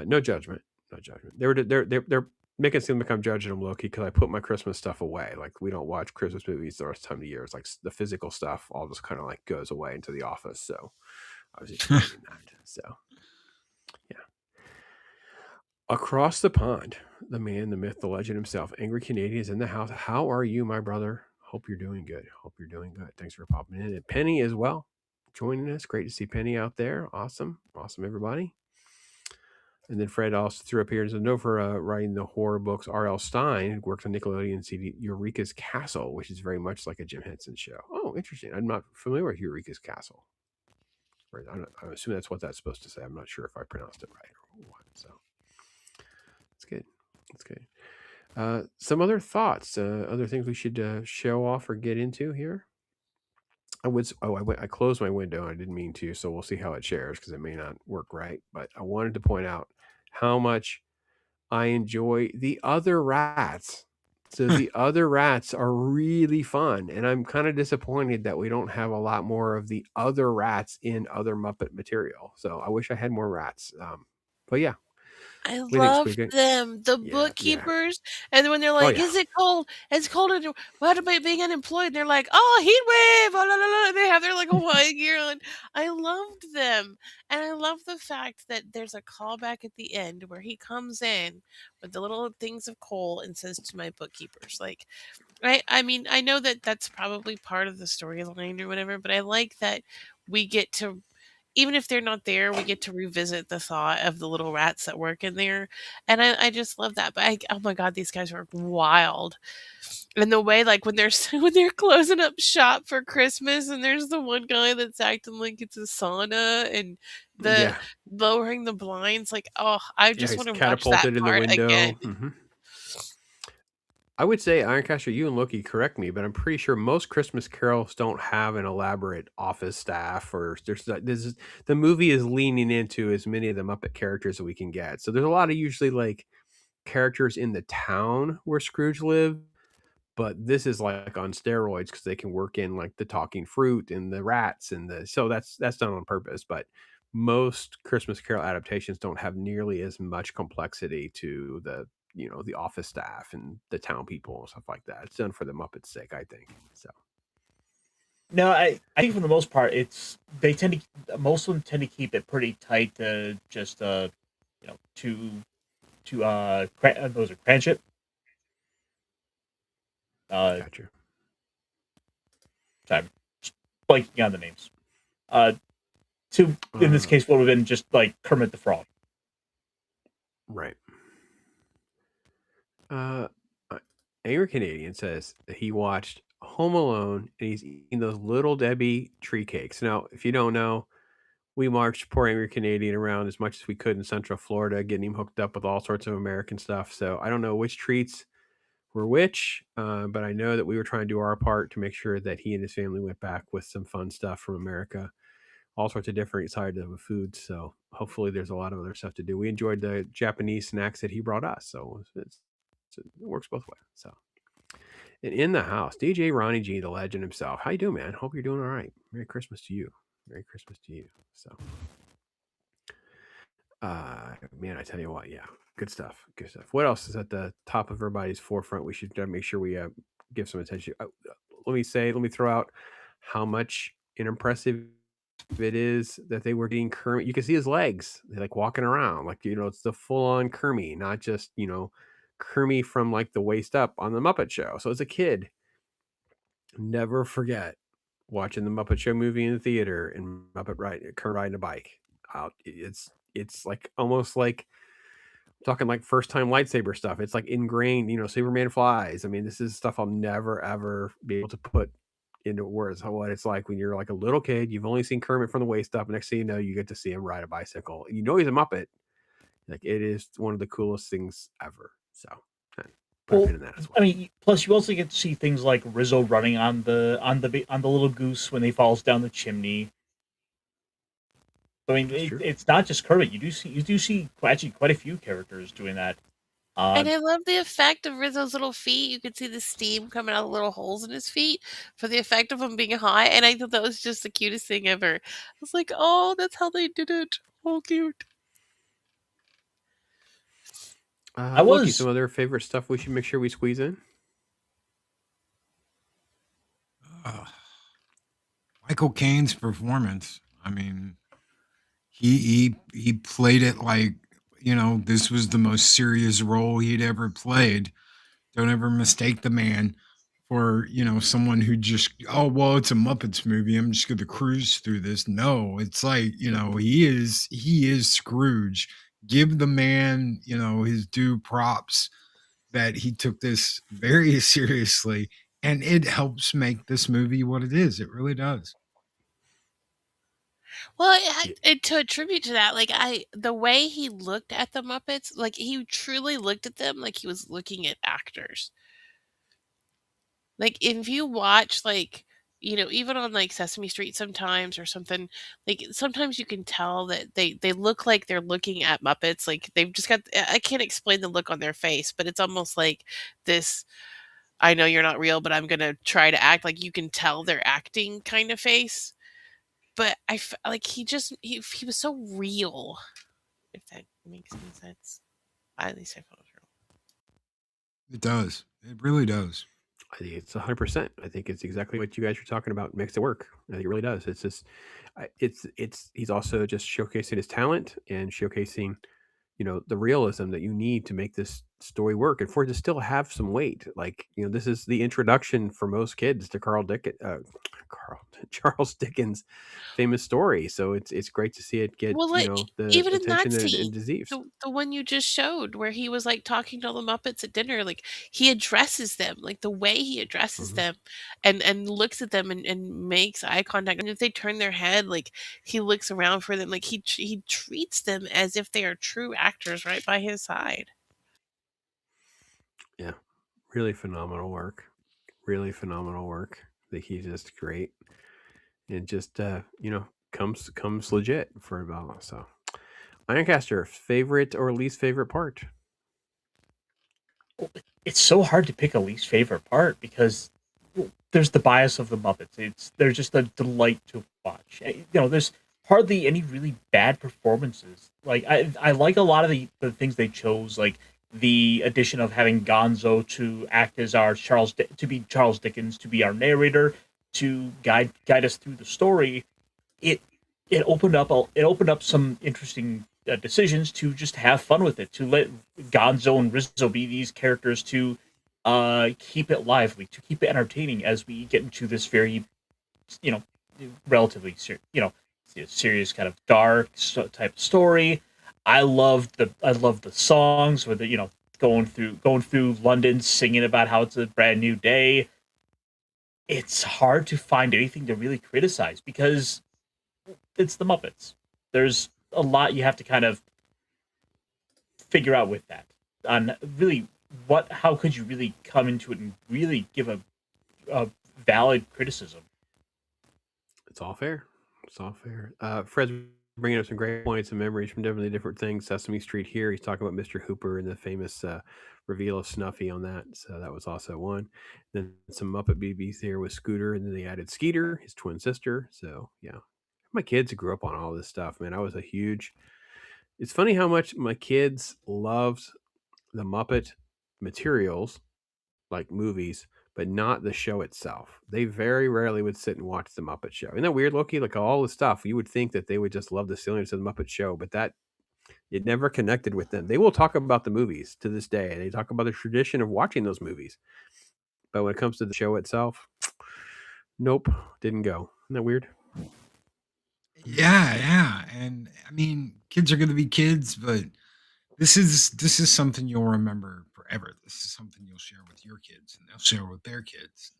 No judgment. No judgment. They're making it seem like I'm judging them, Loki, because I put my Christmas stuff away. Like, we don't watch Christmas movies the rest of the time of the year. It's like the physical stuff all just kind of like goes away into the office. So I was explaining that. So yeah. Across the pond, the man, the myth, the legend himself, Angry Canadian, is in the house. How are you, my brother? Hope you're doing good. Hope you're doing good. Thanks for popping in. And Penny as well, joining us. Great to see Penny out there. Awesome. Awesome, everybody. And then Fred also threw up here. There's a note for writing the horror books. R.L. Stein worked on Nickelodeon CD Eureka's Castle, which is very much like a Jim Henson show. Oh, interesting. I'm not familiar with Eureka's Castle. Right. I assume that's what that's supposed to say. I'm not sure if I pronounced it right or what. So that's good. That's good. Some other thoughts, other things we should show off or get into here. I closed my window. I didn't mean to, so we'll see how it shares because it may not work right. But I wanted to point out how much I enjoy the other rats. So the other rats are really fun, and I'm kind of disappointed that we don't have a lot more of the other rats in other Muppet material. So I wish I had more rats. But yeah. I love them. The bookkeepers. Yeah. And when they're like, is it cold? It's cold. What about being unemployed? And they're like, oh, heat wave. Oh, la, la, la. They have their like Hawaiian gear on. I loved them. And I love the fact that there's a callback at the end where he comes in with the little things of coal and says to my bookkeepers, like, I mean, I know that that's probably part of the storyline or whatever, but I like that we get to, even if they're not there, we get to revisit the thought of the little rats that work in there. And I just love that. But oh my God, these guys are wild. And the way, like when they're closing up shop for Christmas and there's the one guy that's acting like it's a sauna and the lowering the blinds, like, oh, I just want to watch that part again. Mm-hmm. I would say, Ironcaster, you and Loki correct me, but I'm pretty sure most Christmas carols don't have an elaborate office staff, or the movie is leaning into as many of the Muppet characters that we can get. So there's a lot of usually like characters in the town where Scrooge lived, but this is like on steroids because they can work in like the talking fruit and the rats and that's done on purpose. But most Christmas Carol adaptations don't have nearly as much complexity to the office staff and the town people and stuff like that. It's done for the Muppets' sake, I think. So No, I think for the most part, most of them tend to keep it pretty tight to just those are Cratchit. Gotcha. Sorry, just blanking on the names. In this case, would have been just like Kermit the Frog. Right. Angry Canadian says that he watched Home Alone and he's eating those Little Debbie tree cakes. Now, if you don't know, we marched poor Angry Canadian around as much as we could in Central Florida, getting him hooked up with all sorts of American stuff. So I don't know which treats were which, but I know that we were trying to do our part to make sure that he and his family went back with some fun stuff from America, all sorts of different sides of food. So hopefully there's a lot of other stuff to do. We enjoyed the Japanese snacks that he brought us. So it works both ways. So, and in the house, DJ Ronnie G, the legend himself. How you doing, man? Hope you're doing all right. Merry Christmas to you. Merry Christmas to you. So, man, I tell you what, yeah, good stuff. Good stuff. What else is at the top of everybody's forefront? We should make sure we give some attention. Let me throw out how much an impressive it is that they were getting Kermit. You can see his legs, they're like walking around, like it's the full on Kermit, not just Kermit from like the waist up on the Muppet Show. So as a kid, never forget watching the Muppet Show movie in the theater and Kermit riding a bike out. It's like almost like talking like first time lightsaber stuff. It's like ingrained, Superman flies. I mean, this is stuff I'll never ever be able to put into words what it's like when you're like a little kid. You've only seen Kermit from the waist up. Next thing you know, you get to see him ride a bicycle. He's a Muppet. Like it is one of the coolest things ever. So put a pin in that as well. I mean, plus you also get to see things like Rizzo running on the little goose when he falls down the chimney. I mean, it's not just Kermit. You do see actually quite a few characters doing that. And I love the effect of Rizzo's little feet. You could see the steam coming out of the little holes in his feet for the effect of him being high. And I thought that was just the cutest thing ever. I was like, oh, that's how they did it. Oh, cute. Loki, some other favorite stuff we should make sure we squeeze in. Michael Caine's performance. I mean, he played it like this was the most serious role he'd ever played. Don't ever mistake the man for someone who just it's a Muppets movie. I'm just going to cruise through this. No, it's like he is Scrooge. Give the man his due props that he took this very seriously, and it helps make this movie what it is. It really does. Well, to attribute to that, like the way he looked at the Muppets, like he truly looked at them like he was looking at actors. Like if you watch, like even on like Sesame Street sometimes or something, like sometimes you can tell that they look like they're looking at Muppets. Like they've just got, I can't explain the look on their face, but it's almost like this. I know you're not real, but I'm gonna try to act like you can tell they're acting kind of face. But like he was so real. If that makes any sense, at least I felt real. It does. It really does. I think it's 100%. I think it's exactly what you guys are talking about. It makes it work. I think it really does. It's just, he's also just showcasing his talent and showcasing, the realism that you need to make this story work and for it to still have some weight. Like, this is the introduction for most kids to Charles Dickens' famous story. So it's great to see it get, the even in that attention scene, and deserves. the one you just showed where he was like talking to all the Muppets at dinner, like he addresses them, like the way he addresses them and looks at them and makes eye contact. And if they turn their head, like he looks around for them, like he treats them as if they are true actors right by his side. Yeah, Really phenomenal work. Really phenomenal work. I think he's just great, and just comes legit for about so. Ironcaster, favorite or least favorite part? It's so hard to pick a least favorite part because there's the bias of the Muppets. They're just a delight to watch. There's hardly any really bad performances. Like I like a lot of the things they chose, like the addition of having Gonzo to act as our to be Charles Dickens, to be our narrator, to guide us through the story. It it opened up some interesting decisions to just have fun with it, to let Gonzo and Rizzo be these characters, to keep it lively, to keep it entertaining as we get into this very, you know, relatively serious kind of dark type of story. I love the songs where the going through London singing about how it's a brand new day. It's hard to find anything to really criticize because it's the Muppets. There's a lot you have to kind of figure out with that. On really, how could you really come into it and really give a valid criticism? It's all fair. It's all fair. Fred's bringing up some great points and memories from definitely different things. Sesame Street here, he's talking about Mr. Hooper and the famous reveal of Snuffy on that. So that was also one. Then some Muppet BBs here with Scooter, and then they added Skeeter, his twin sister. So yeah, my kids grew up on all this stuff, man. I was a huge. It's funny how much my kids loved the Muppet materials, like movies, but not the show itself. They very rarely would sit and watch the Muppet Show. Isn't that weird, Loki? Like all the stuff, you would think that they would just love the silliness of the Muppet Show, but that it never connected with them. They will talk about the movies to this day. They talk about the tradition of watching those movies, but when it comes to the show itself, nope, didn't go. Isn't that weird? Yeah, yeah. And I mean, kids are going to be kids, but this is something you'll remember forever. This is something you'll share with your kids, and they'll share with their kids.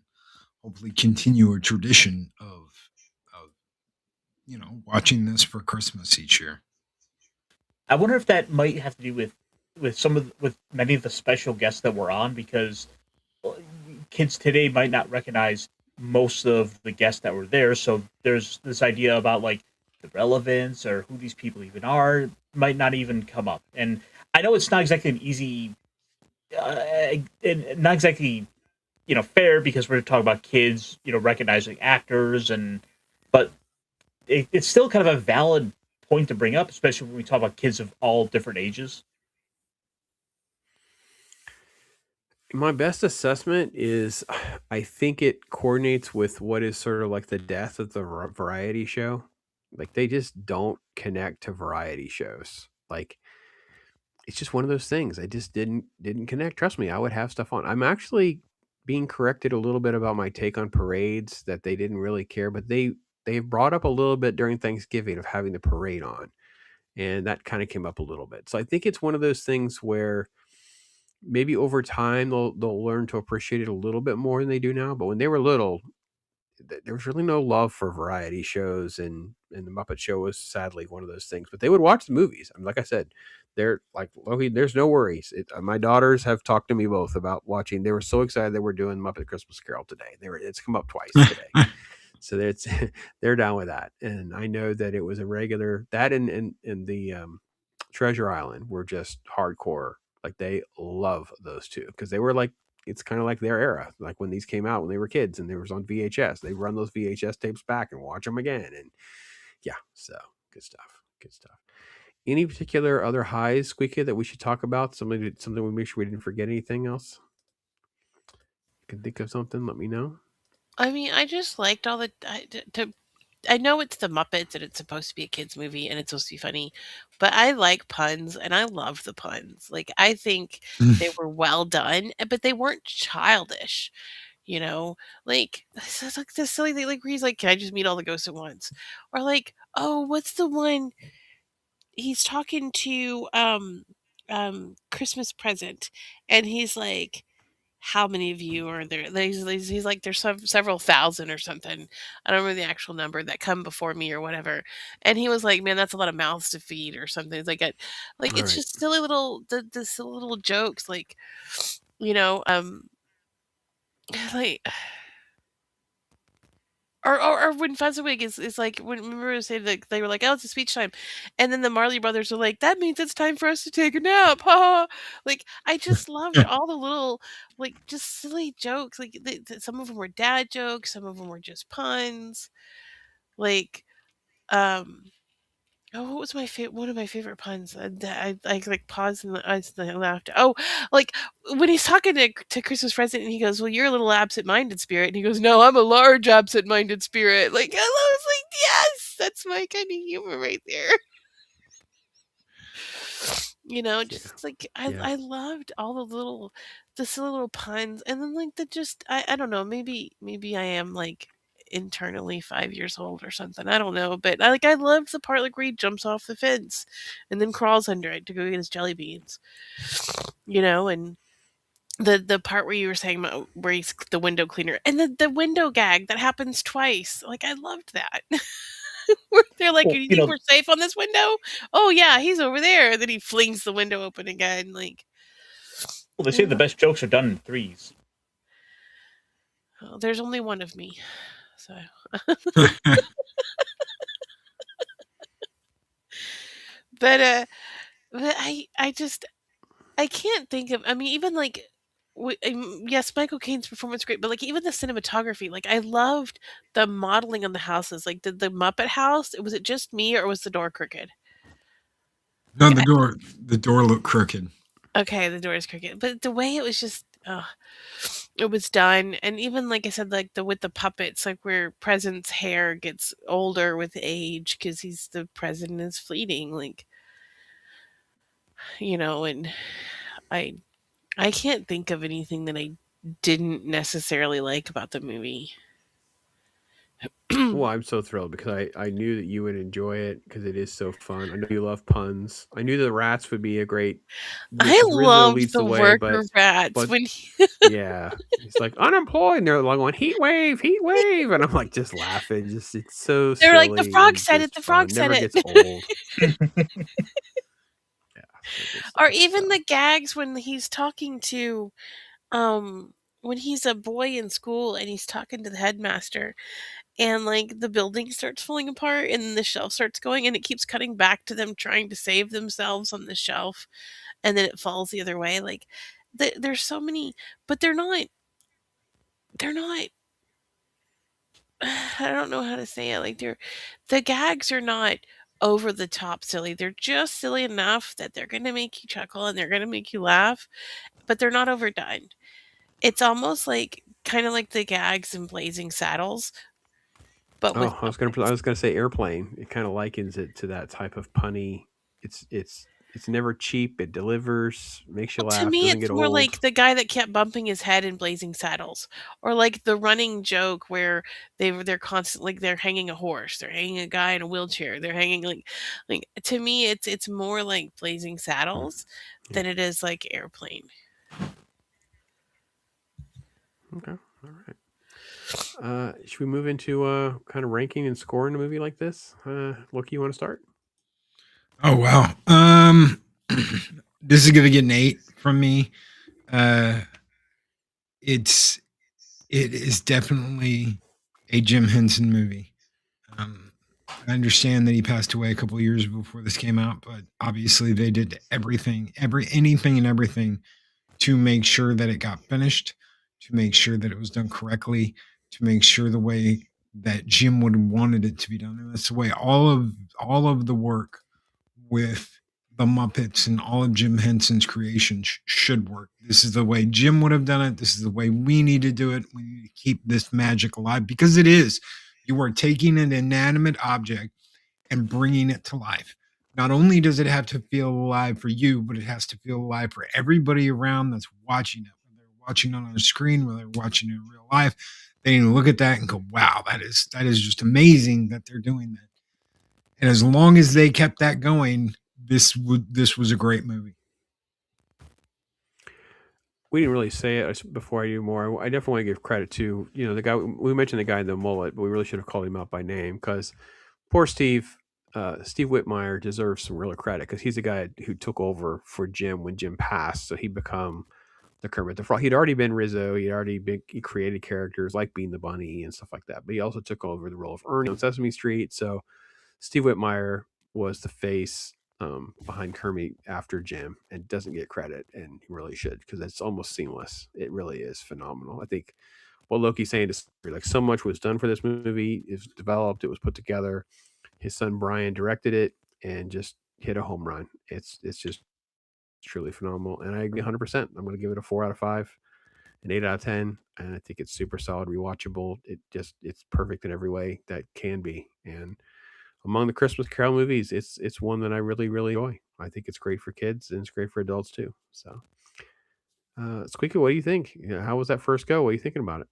Hopefully, continue a tradition of watching this for Christmas each year. I wonder if that might have to do with many of the special guests that were on, because kids today might not recognize most of the guests that were there. So there's this idea about like the relevance or who these people even are might not even come up. And I know it's not exactly an easy, not exactly fair, because we're talking about kids, recognizing actors, but it's still kind of a valid point to bring up, especially when we talk about kids of all different ages. My best assessment is I think it coordinates with what is sort of like the death of the variety show. Like they just don't connect to variety shows. Like it's just one of those things. I just didn't connect. Trust me, I would have stuff on. I'm actually being corrected a little bit about my take on parades, that they didn't really care, but they brought up a little bit during Thanksgiving of having the parade on, and that kind of came up a little bit. So I think it's one of those things where maybe over time they'll learn to appreciate it a little bit more than they do now. But when they were little, there was really no love for variety shows, and the Muppet Show was sadly one of those things. But they would watch the movies. I mean, like I said, they're like, Loki, there's no worries. My daughters have talked to me both about watching. They were so excited that we're doing Muppet Christmas Carol today. It's come up twice today. So they're down with that. And I know that it was a regular, that and the Treasure Island were just hardcore. Like they love those two because they were like, it's kind of like their era, like when these came out when they were kids and they was on VHS. They run those VHS tapes back and watch them again, and yeah, so good stuff. Good stuff. Any particular other highs, Squeaky, that we should talk about? Something we make sure we didn't forget anything else. Can think of something? Let me know. I mean, I just liked all the I know it's the Muppets and it's supposed to be a kids movie and it's supposed to be funny, but I like puns and I love the puns. Like I think they were well done, but they weren't childish. You know, like it's like this silly thing, like where he's like, "Can I just meet all the ghosts at once?" Or like, "Oh, what's the one?" He's talking to Christmas Present, and he's like, how many of you are there? He's like, there's several thousand or something. I don't remember the actual number that come before me or whatever. And he was like, man, that's a lot of mouths to feed or something. It's like, like All it's right. just silly little, the silly little jokes, like, you know, like or when Fezziwig is like when remember I said that they were like, "Oh, it's a speech time," and then the Marley Brothers are like, "That means it's time for us to take a nap." Ha ha. Like I just loved all the little like just silly jokes. Like some of them were dad jokes, some of them were just puns. Like um oh, what was my favorite? One of my favorite puns. I like paused and I laughed. Oh, like when he's talking to Christmas present and he goes, "Well, you're a little absent-minded spirit," and he goes, "No, I'm a large absent-minded spirit." Like I was like, yes, that's my kind of humor right there. You know, just like Yeah. I loved all the silly little puns, and then like the just I don't know, maybe I am like internally 5 years old or something. I don't know, but I loved the part like where he jumps off the fence and then crawls under it to go get his jelly beans. You know, and the part where you were saying about where he's the window cleaner and the window gag that happens twice. Like I loved that. Where they're like, "Do Well, you think we're safe on this window?" "Oh yeah, he's over there." And then he flings the window open again. Like, they say the best jokes are done in threes. oh, there's only one of me, so. But I just I can't think of. I mean, even like. Yes, Michael Caine's performance was great, but like even the cinematography, like I loved the modeling on the houses. Like the Muppet house, was it just me or was the door crooked? No, Like, the door looked crooked. okay, the door is crooked, but the way it was just, it was done, and even like I said, like the with the puppets, like where President's hair gets older with age because he's the president is fleeting, like and I I can't think of anything that I didn't necessarily like about the movie. Well, I'm so thrilled because I knew that you would enjoy it because it is so fun. I know you love puns. I knew the rats would be a great I because Rizzo loved leads the the way, worker rats but when yeah, he's like unemployed, and they're like going heat wave, and I'm like just laughing. Just it's so they're like, "The silly frog and said it, just the frog fun. said Never it." gets old. Yeah, so good Or stuff. even So the gags when he's talking to when he's a boy in school and he's talking to the headmaster and like the building starts falling apart and the shelf starts going and it keeps cutting back to them trying to save themselves on the shelf and then it falls the other way like there's so many but they're not I don't know how to say it like the gags are not over the top silly. They're just silly enough that they're going to make you chuckle and they're going to make you laugh, but they're not overdone. It's almost like kind of like the gags in Blazing Saddles, but with I puppets. was gonna say airplane. It kind of likens it to that type of punny. It's never cheap. It delivers, makes you Well, to laugh, me, doesn't it's get more old. like the guy that kept bumping his head in Blazing Saddles, or like the running joke where they're constantly they're hanging a horse, they're hanging a guy in a wheelchair, they're hanging like to me, it's more like Blazing Mm, Saddles yeah. than it is like Airplane. Okay. All right. Should we move into kind of ranking and scoring a movie like this? Loki, you want to start? Oh wow. This is gonna get an 8 from me. Uh, it is definitely a Jim Henson movie. Um, I understand that he passed away a couple of years before this came out, but obviously they did anything and everything to make sure that it got finished, to make sure that it was done correctly, to make sure the way that Jim would have wanted it to be done. And that's the way all of the work with the Muppets and all of Jim Henson's creations should work. This is the way Jim would have done it. This is the way we need to do it. We need to keep this magic alive because it is. You are taking an inanimate object and bringing it to life. Not only does it have to feel alive for you, but it has to feel alive for everybody around that's watching it. Whether they're watching on a screen, whether they're watching it in real life, they need to look at that and go, "Wow, that is just amazing that they're doing that." And as long as they kept that going, this was a great movie. We didn't really say it before I do more. I definitely want to give credit to the guy we mentioned, the guy in the mullet, but we really should have called him out by name because poor Steve. Steve Whitmire deserves some real credit because he's the guy who took over for Jim when Jim passed, so he become the Kermit the Frog. He'd already been Rizzo. He created characters like Bean the Bunny and stuff like that. But he also took over the role of Ernie on Sesame Street. So Steve Whitmire was the face behind Kermit after Jim, and doesn't get credit, and he really should, because it's almost seamless. It really is phenomenal. I think what Loki's saying is like so much was done for this movie. It was developed. It was put together. His son Brian directed it and just hit a home run. It's just truly phenomenal, and I agree 100%. I'm going to give it a 4 out of 5, an 8 out of 10, and I think it's super solid, rewatchable. It's perfect in every way that can be, and among the Christmas Carol movies, it's one that I really enjoy. I think it's great for kids and it's great for adults too. So, Squeeka, what do you think? How was that first go? What are you thinking about it?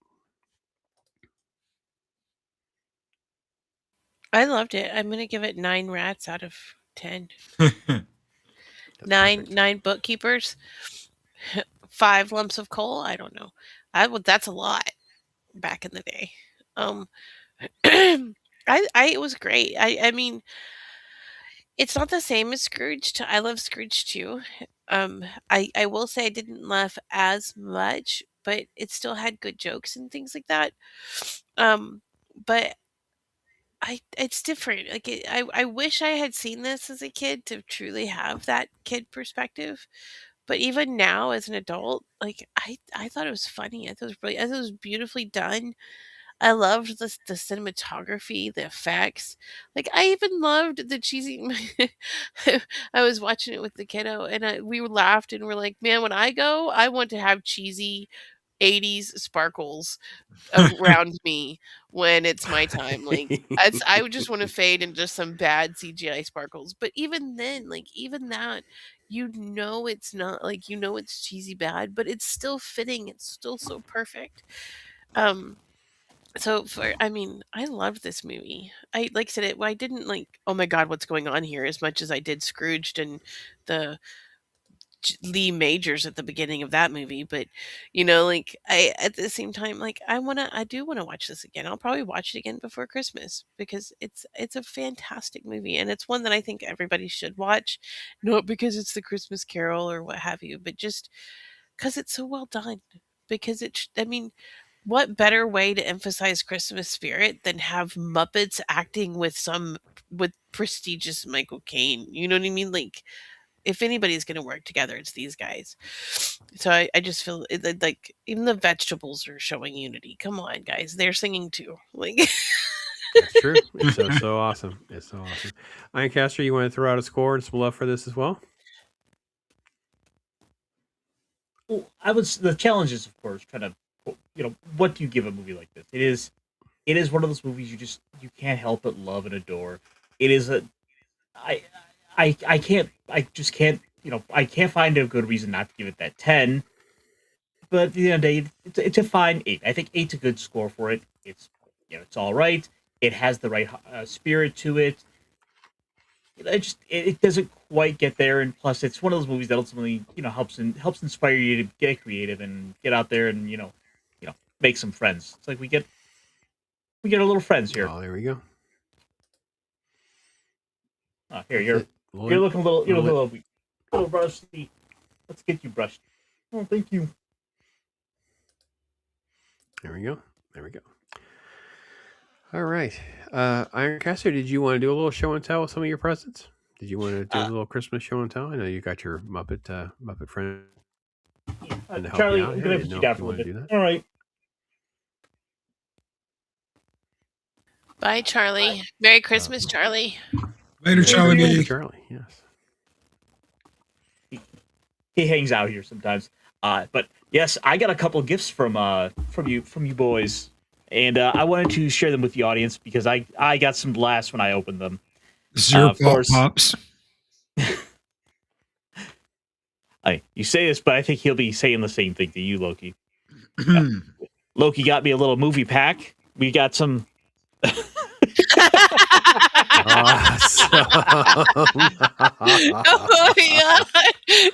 I loved it. I'm gonna give it 9 rats out of 10. Nine bookkeepers, 5 lumps of coal. I don't know. That's a lot back in the day. It was great. I mean, it's not the same as Scrooge. I love Scrooge too. I will say I didn't laugh as much, but it still had good jokes and things like that. But it's different. Like I wish I had seen this as a kid to truly have that kid perspective. But even now as an adult, like I thought it was funny. I thought it was beautifully done. I loved the cinematography, the effects. Like I even loved the cheesy. I was watching it with the kiddo, and we laughed and we're like, "Man, when I go, I want to have cheesy '80s sparkles around me when it's my time." Like I would just want to fade into just some bad CGI sparkles. But even then, like even that, it's not like it's cheesy bad, but it's still fitting. It's still so perfect. So I mean, I loved this movie. I like I said it. I didn't like, oh my god, what's going on here, as much as I did Scrooged and the Lee Majors at the beginning of that movie. But like I at the same time, like I do want to watch this again. I'll probably watch it again before Christmas because it's a fantastic movie, and it's one that I think everybody should watch, not because it's the Christmas Carol or what have you, but just because it's so well done. Because I mean, what better way to emphasize Christmas spirit than have Muppets acting with prestigious Michael Caine? You know what I mean? Like, if anybody's going to work together, it's these guys. So I just feel like even the vegetables are showing unity. Come on, guys, they're singing too. Like, that's true. It's so awesome. It's so awesome. Ironcaster, you want to throw out a score and some love for this as well? Well, the challenge is, of course, trying to, what do you give a movie like this? It is one of those movies you can't help but love and adore. It is I just can't I can't find a good reason not to give it that 10. But at the end of the day, it's a fine 8. I think 8's a good score for it. It's it's all right. It has the right spirit to it. It doesn't quite get there, and plus it's one of those movies that ultimately helps inspire you to get creative and get out there and make some friends. It's like we get a little friends here. Oh, there we go. Oh, here you're looking a little rusty. Let's get you brushed. Oh, thank you. There we go. All right. Ironcaster, did you want to do a little show and tell with some of your presents? Did you want to do a little Christmas show and tell? I know you got your Muppet friend. Charlie, I'm going to put you down for a little bit. All right. Bye, Charlie. Merry Christmas, Charlie. Later, Charlie. Later, Charlie, yes. He hangs out here sometimes. But yes, I got a couple of gifts from you boys. And I wanted to share them with the audience because I got some laughs when I opened them. This is your fault, Pops. You say this, but I think he'll be saying the same thing to you, Loki. Loki got me a little movie pack. We got some. Awesome. Oh my god!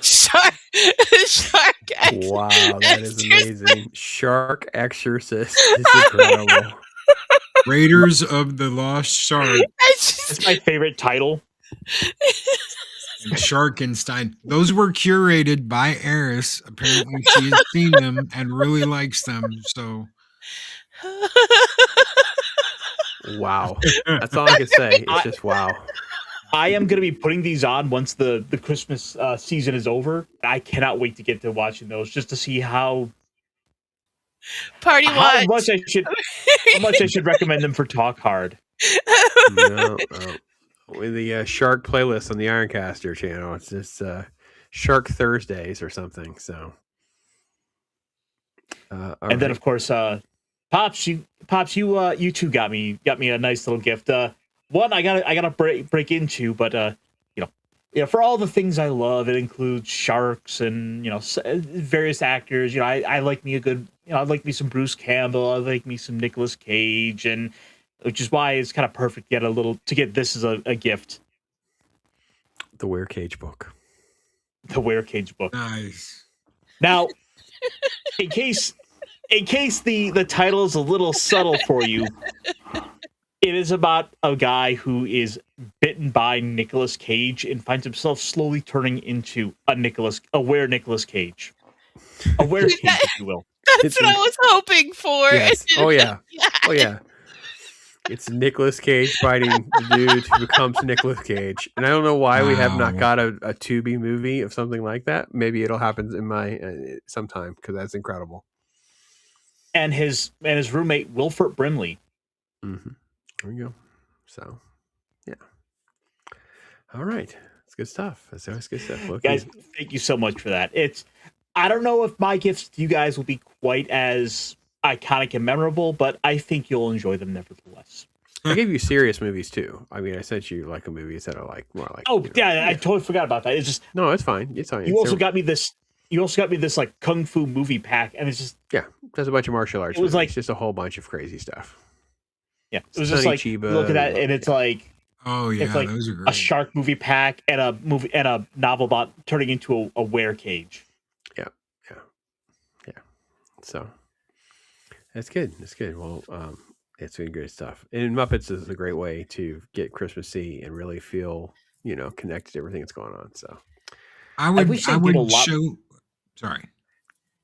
Shark Exorcist. Wow, that is amazing. Shark Exorcist is incredible. Raiders of the Lost Shark. That's my favorite title. and Sharkenstein. Those were curated by Eris. Apparently, she has seen them and really likes them. So, Wow. That's all I can say. It's just wow. I am going to be putting these on once the Christmas season is over. I cannot wait to get to watching those just to see how much I should recommend them for Talk Hard. No, with the Shark playlist on the Ironcaster channel, it's just Shark Thursdays or something. So, and then of course, Pops, you two got me a nice little gift. One I gotta break into, but for all the things I love, it includes sharks and various actors. I like me a good, I like me some Bruce Campbell, I like me some Nicolas Cage, and which is why it's kind of perfect to get this as a gift. The Were Cage book. The Were Cage book. Nice. Now, in case the title is a little subtle for you, it is about a guy who is bitten by Nicolas Cage and finds himself slowly turning into a were Nicolas Cage. A were Cage, if you will. That's what I was hoping for. Yes. Oh yeah. Oh yeah. It's Nicolas Cage fighting the dude who becomes Nicolas Cage. And I don't know why we have not got a Tubi movie of something like that. Maybe it'll happen in my sometime, because that's incredible. And his roommate, Wilford Brimley. Mm-hmm. There we go. So, yeah. All right. That's good stuff. That's always good stuff. Loki. Guys, thank you so much for that. I don't know if my gifts to you guys will be quite as iconic and memorable, but I think you'll enjoy them nevertheless. I gave you serious movies too. I mean, I sent you like a movies that are like more like. Oh yeah, I totally forgot about that. It's just no, it's fine. It's fine. You also got me this like kung fu movie pack, and it's just there's a bunch of martial arts. It was like just a whole bunch of crazy stuff. Yeah, it was just like Chiba, look at that, and it's like it's like those are great. A shark movie pack and a novel bot turning into a were cage. Yeah. So that's good. That's good. Well, it's been great stuff. And Muppets is a great way to get Christmassy and really feel, connected to everything that's going on. So I would show. Sorry.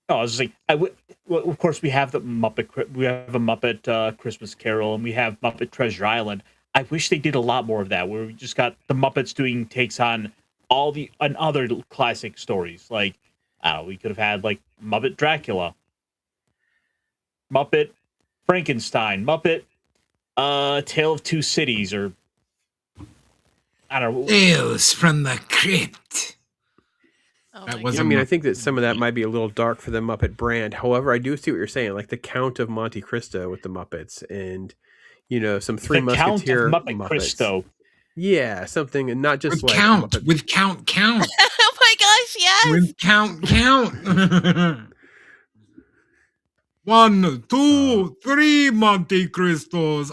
Oh, I was just like, well, of course, we have a Muppet Christmas Carol, and we have Muppet Treasure Island. I wish they did a lot more of that, where we just got the Muppets doing takes on other classic stories. Like, I don't know, we could have had like Muppet Dracula, Muppet Frankenstein, Muppet Tale of Two Cities, or I don't know. Tales from the Crypt. I think that some of that might be a little dark for the Muppet brand. However, I do see what you're saying, like the Count of Monte Cristo with the Muppets, and some Three Musketeer Muppets. Cristo. Yeah, something, and not just with like Count. With Count. Oh my gosh, yes. With Count. 1, 2, 3 Monte Cristos.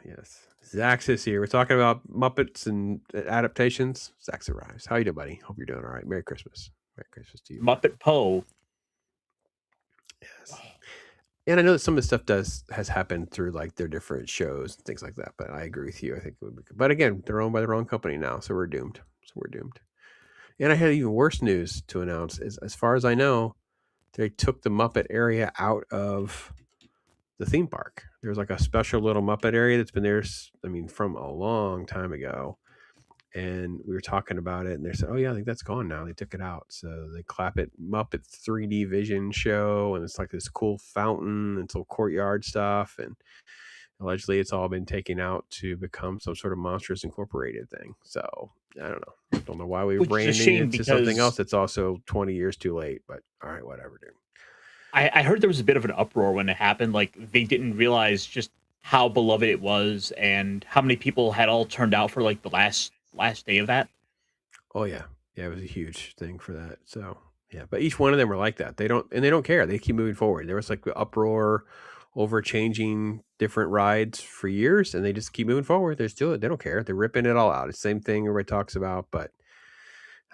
Yes. Zax is here. We're talking about Muppets and adaptations. Zax arrives. How you doing, buddy? Hope you're doing all right. Merry Christmas. Merry Christmas to you. Muppet Poe. Yes. And I know that some of the stuff has happened through like their different shows and things like that. But I agree with you. I think it would be good. But again, they're owned by the wrong company now, so we're doomed. And I had even worse news to announce. As far as I know, they took the Muppet area out of the theme park. There's like a special little Muppet area that's been there, from a long time ago. And we were talking about it, and they said, "Oh yeah, I think that's gone now. They took it out." So they clap it Muppet 3D Vision show, and it's like this cool fountain and some courtyard stuff. And allegedly, it's all been taken out to become some sort of Monsters Incorporated thing. So I don't know why we were branding it to something else that's also 20 years too late. But all right, whatever, dude. I heard there was a bit of an uproar when it happened. Like they didn't realize just how beloved it was and how many people had all turned out for like the last day of that. Oh yeah. Yeah, it was a huge thing for that. So yeah, but each one of them were like that. They don't care. They keep moving forward. There was like the uproar over changing different rides for years, and they just keep moving forward. They don't care. They're ripping it all out. It's the same thing everybody talks about, but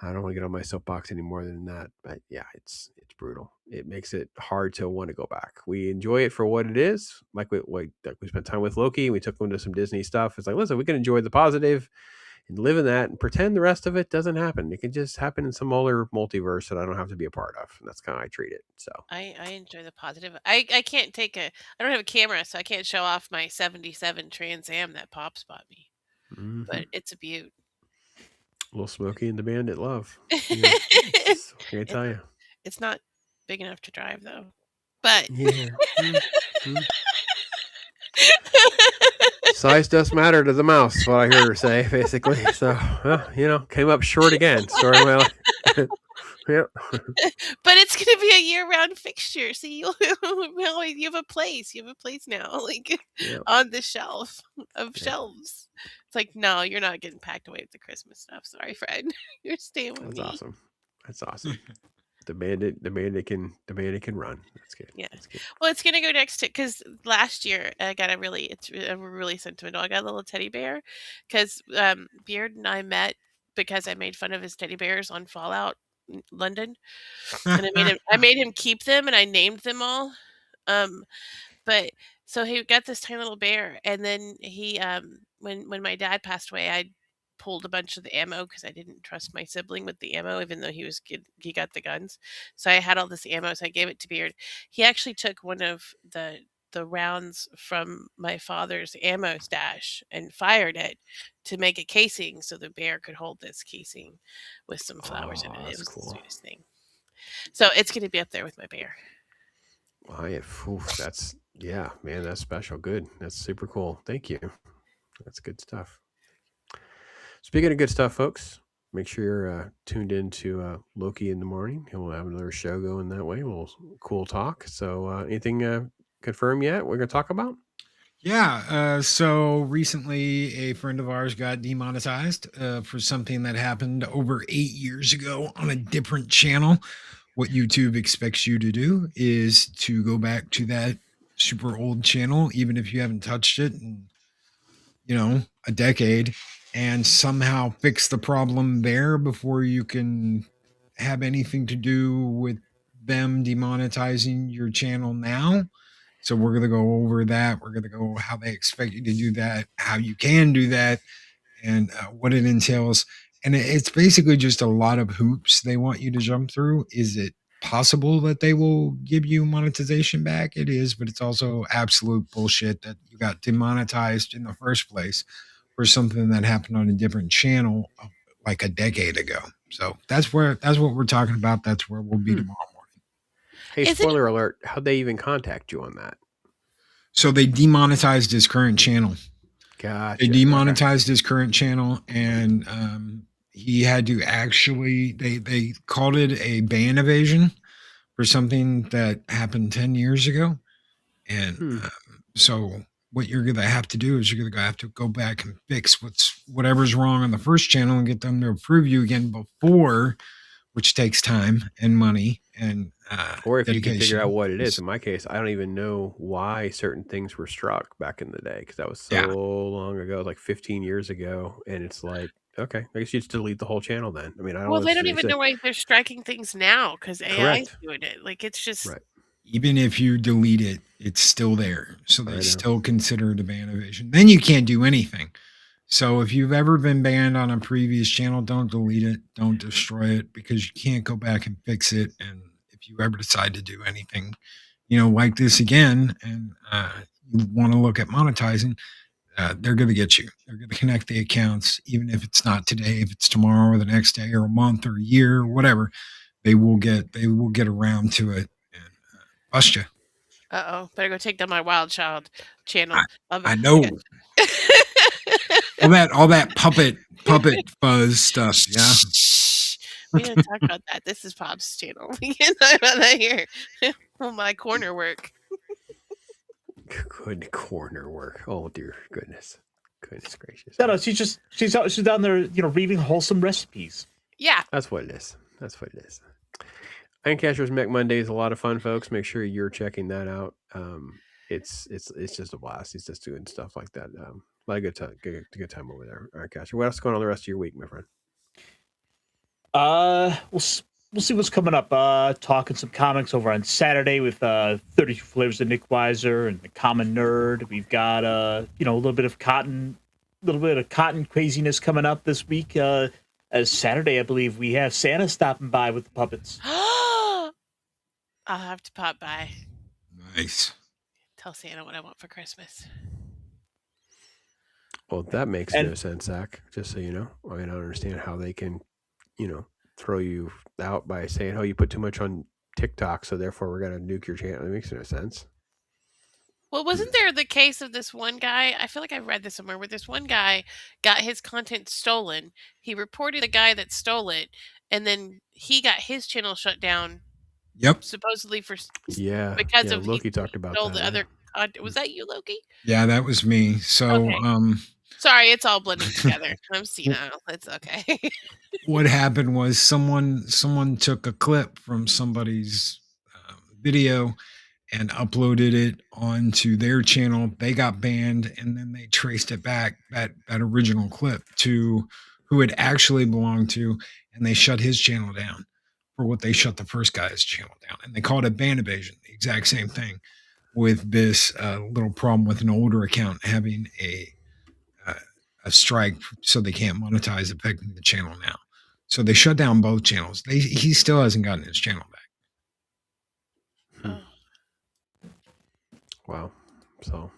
I don't want to get on my soapbox any more than that. But yeah, it's brutal. It makes it hard to want to go back. We enjoy it for what it is. Like we spent time with Loki. We took them to some Disney stuff. It's like, listen, we can enjoy the positive and live in that and pretend the rest of it doesn't happen. It can just happen in some other multiverse that I don't have to be a part of. And that's kind of how I treat it. So I enjoy the positive. I can't take a. I don't have a camera, so I can't show off my '77 Trans Am that Pops bought me. But it's a beaut. Little Smokey and the Bandit love. Yeah. I can tell you. It's not big enough to drive though. But yeah. Size does matter to the mouse, what I heard her say, basically. So, came up short again. Story of my life. Yep. But it's going to be a year-round fixture. See, you have a place. You have a place now, like on the shelf of shelves. It's like, no, you're not getting packed away with the Christmas stuff. Sorry, Fred. You're staying with me. That's awesome. That's awesome. The bandit can run. That's good. Yeah. That's good. Well, it's gonna go next to because last year I got it's really sentimental. I got a little teddy bear because Beard and I met because I made fun of his teddy bears on Fallout London, and I made him keep them, and I named them all. But so he got this tiny little bear, and then he when my dad passed away, I pulled a bunch of the ammo because I didn't trust my sibling with the ammo, even though he got the guns. So I had all this ammo, so I gave it to Beard. He actually took one of the rounds from my father's ammo stash and fired it to make a casing so the bear could hold this casing with some flowers in it. It was cool. The sweetest thing. So it's going to be up there with my bear. That's man, that's special. Good. That's super cool. Thank you. That's good stuff. Speaking of good stuff, folks, make sure you're tuned in to Loki in the morning. He'll have another show going that way. A little cool talk. So anything confirmed yet we're going to talk about? Yeah. So recently a friend of ours got demonetized for something that happened over 8 years ago on a different channel. What YouTube expects you to do is to go back to that super old channel, even if you haven't touched it in, a decade, and somehow fix the problem there before you can have anything to do with them demonetizing your channel now. So we're going to go over that. We're going to go how they expect you to do that, how you can do that, and what it entails. And it's basically just a lot of hoops they want you to jump through. Is it possible that they will give you monetization back? It is, but it's also absolute bullshit that you got demonetized in the first place for something that happened on a different channel like a decade ago. So that's what we're talking about. That's where we'll be tomorrow morning. Hey, spoiler alert. How'd they even contact you on that? So they demonetized his current channel. Gotcha. They demonetized his current channel, and he had to actually, they called it a ban evasion for something that happened 10 years ago. And so what you're going to have to do is you're going to have to go back and fix whatever's wrong on the first channel and get them to approve you again before, which takes time and money and or if you can figure out what it is. In my case, I don't even know why certain things were struck back in the day because that was so long ago. It was like 15 years ago, and it's like, okay, I guess you just delete the whole channel then. I mean, I don't. Well, they don't even know why they're striking things now because AI is doing it. Like it's just even if you delete it, it's still there, so they still consider it a ban evasion. Then you can't do anything. So if you've ever been banned on a previous channel, don't delete it, don't destroy it, because you can't go back and fix it. And if you ever decide to do anything, like this again, and you want to look at monetizing, they're going to get you. They're going to connect the accounts, even if it's not today, if it's tomorrow or the next day or a month or a year or whatever. They will get around to it and bust you. Better go take down my Wild Child channel. I know. all that puppet fuzz stuff. Yeah. We didn't talk about that. This is Pop's channel. We can talk about that here. My corner work. Good corner work. Oh dear goodness gracious. No, she's down there, reading wholesome recipes. Yeah, that's what it is. Ironcasters Mech Monday is a lot of fun, folks. Make sure you're checking that out. It's just a blast. He's just doing stuff like that. A lot of good time over there. Ironcaster. What else is going on the rest of your week, my friend? We'll see what's coming up. Talking some comics over on Saturday with 32 Flavors of Nick Weiser and the Common Nerd. We've got a little bit of Cotton little bit of cotton craziness coming up this week. As Saturday, I believe, we have Santa stopping by with the puppets. I'll have to pop by. Nice. Tell Santa what I want for Christmas. Well, that makes no sense, Zach, just so you know. I mean, I don't understand how they can, throw you out by saying, oh, you put too much on TikTok, so therefore we're going to nuke your channel. It makes no sense. Well, wasn't there the case of this one guy? I feel like I read this somewhere where this one guy got his content stolen. He reported the guy that stole it, and then he got his channel shut down. Yep. Supposedly because of Loki talked about stole that. the other content. Was that you, Loki? Yeah, that was me. So, sorry, it's all blending together. I'm senile. It's okay. What happened was someone took a clip from somebody's video and uploaded it onto their channel. They got banned, and then they traced it back, that original clip, to who it actually belonged to, and they shut his channel down for what they shut the first guy's channel down. And they called it ban evasion, the exact same thing, with this little problem with an older account having a strike, so they can't monetize, affecting the channel now. So they shut down both channels. He still hasn't gotten his channel back. Wow. So,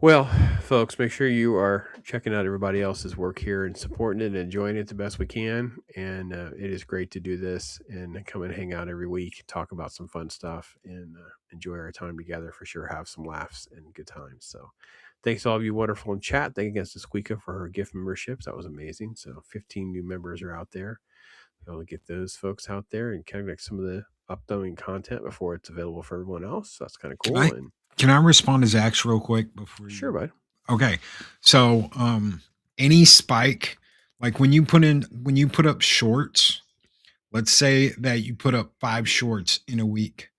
well, folks, make sure you are checking out everybody else's work here and supporting it and enjoying it the best we can. And it is great to do this and come and hang out every week, talk about some fun stuff, and enjoy our time together for sure. Have some laughs and good times. So thanks to all of you wonderful in chat. Thank you to SQUEEKA for her gift memberships. That was amazing. So 15 new members are out there. Be able to get those folks out there and kind of like some of the upcoming content before it's available for everyone else. So that's kind of cool. Can I respond to Zach's real quick before? Sure, bud. Okay. So any spike, like when you put up shorts, let's say that you put up 5 shorts in a week,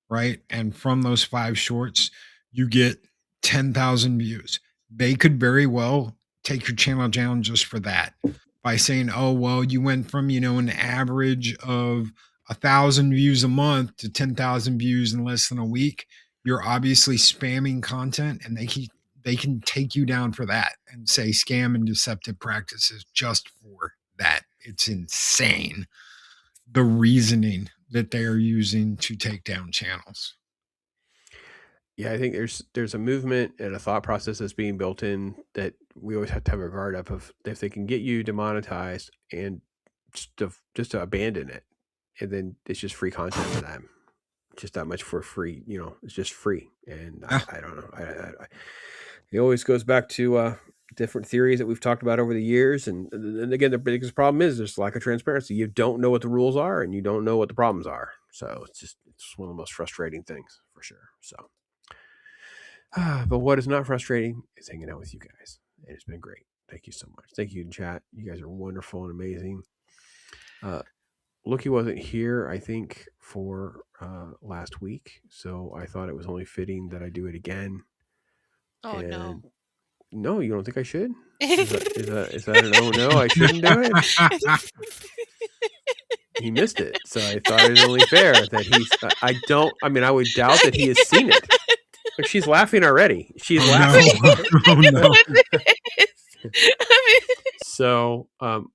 right? And from those 5 shorts, you get 10,000 views. They could very well take your channel down just for that, by saying, oh, well, you went from, an average of 1,000 views a month to 10,000 views in less than a week. You're obviously spamming content, and they can take you down for that and say scam and deceptive practices just for that. It's insane, the reasoning that they are using to take down channels. Yeah, I think there's a movement and a thought process that's being built in that we always have to have regard of if they can get you demonetized and just to abandon it, and then it's just free content for them, just that much for free. It's just free, and I don't know. It always goes back to different theories that we've talked about over the years, and again, the biggest problem is there's lack of transparency. You don't know what the rules are, and you don't know what the problems are. So it's one of the most frustrating things for sure. So. But what is not frustrating is hanging out with you guys. It's been great. Thank you so much. Thank you in chat. You guys are wonderful and amazing. Loki wasn't here, I think, for last week, so I thought it was only fitting that I do it again. Oh, no. No, you don't think I should? Is that an oh no, I shouldn't do it? He missed it, so I thought it was only fair that I would doubt that he has seen it. She's laughing already. She's laughing. No. So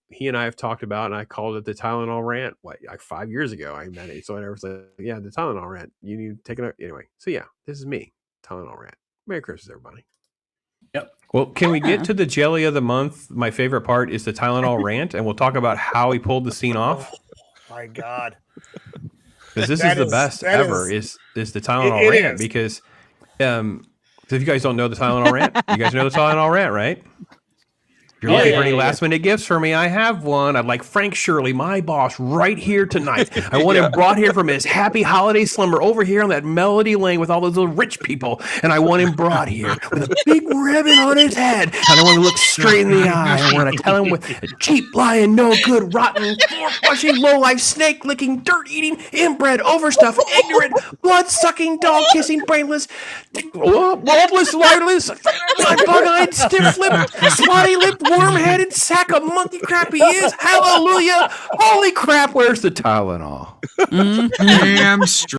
he and I have talked about, and I called it the Tylenol rant, like 5 years ago. I met it. So I was like, yeah, the Tylenol rant. You need to take it out. Anyway, so yeah, this is me. Tylenol rant. Merry Christmas, everybody. Yep. Well, can we get to the jelly of the month? My favorite part is the Tylenol rant, and we'll talk about how he pulled the scene off. Oh, my God. Because this is the best ever, is the Tylenol rant. Because so if you guys don't know the Tylenol rant, you guys know the Tylenol rant, right? If you're looking for any last minute gifts for me, I have one. I'd like Frank Shirley, my boss, right here tonight. I want him brought here from his happy holiday slumber over here on that Melody Lane with all those little rich people. And I want him brought here with a big ribbon on his head. And I want to look straight in the eye. I want to tell him with a cheap, lying, no good, rotten, floor-flushing, low-life, snake-licking, dirt-eating, inbred, overstuffed, ignorant, blood-sucking, dog-kissing, brainless, bulbless, lightless, bug-eyed, stiff-lipped, spotty-lipped, worm-headed sack of monkey crap he is. Hallelujah. Holy crap, where's the Tylenol? Damn straight.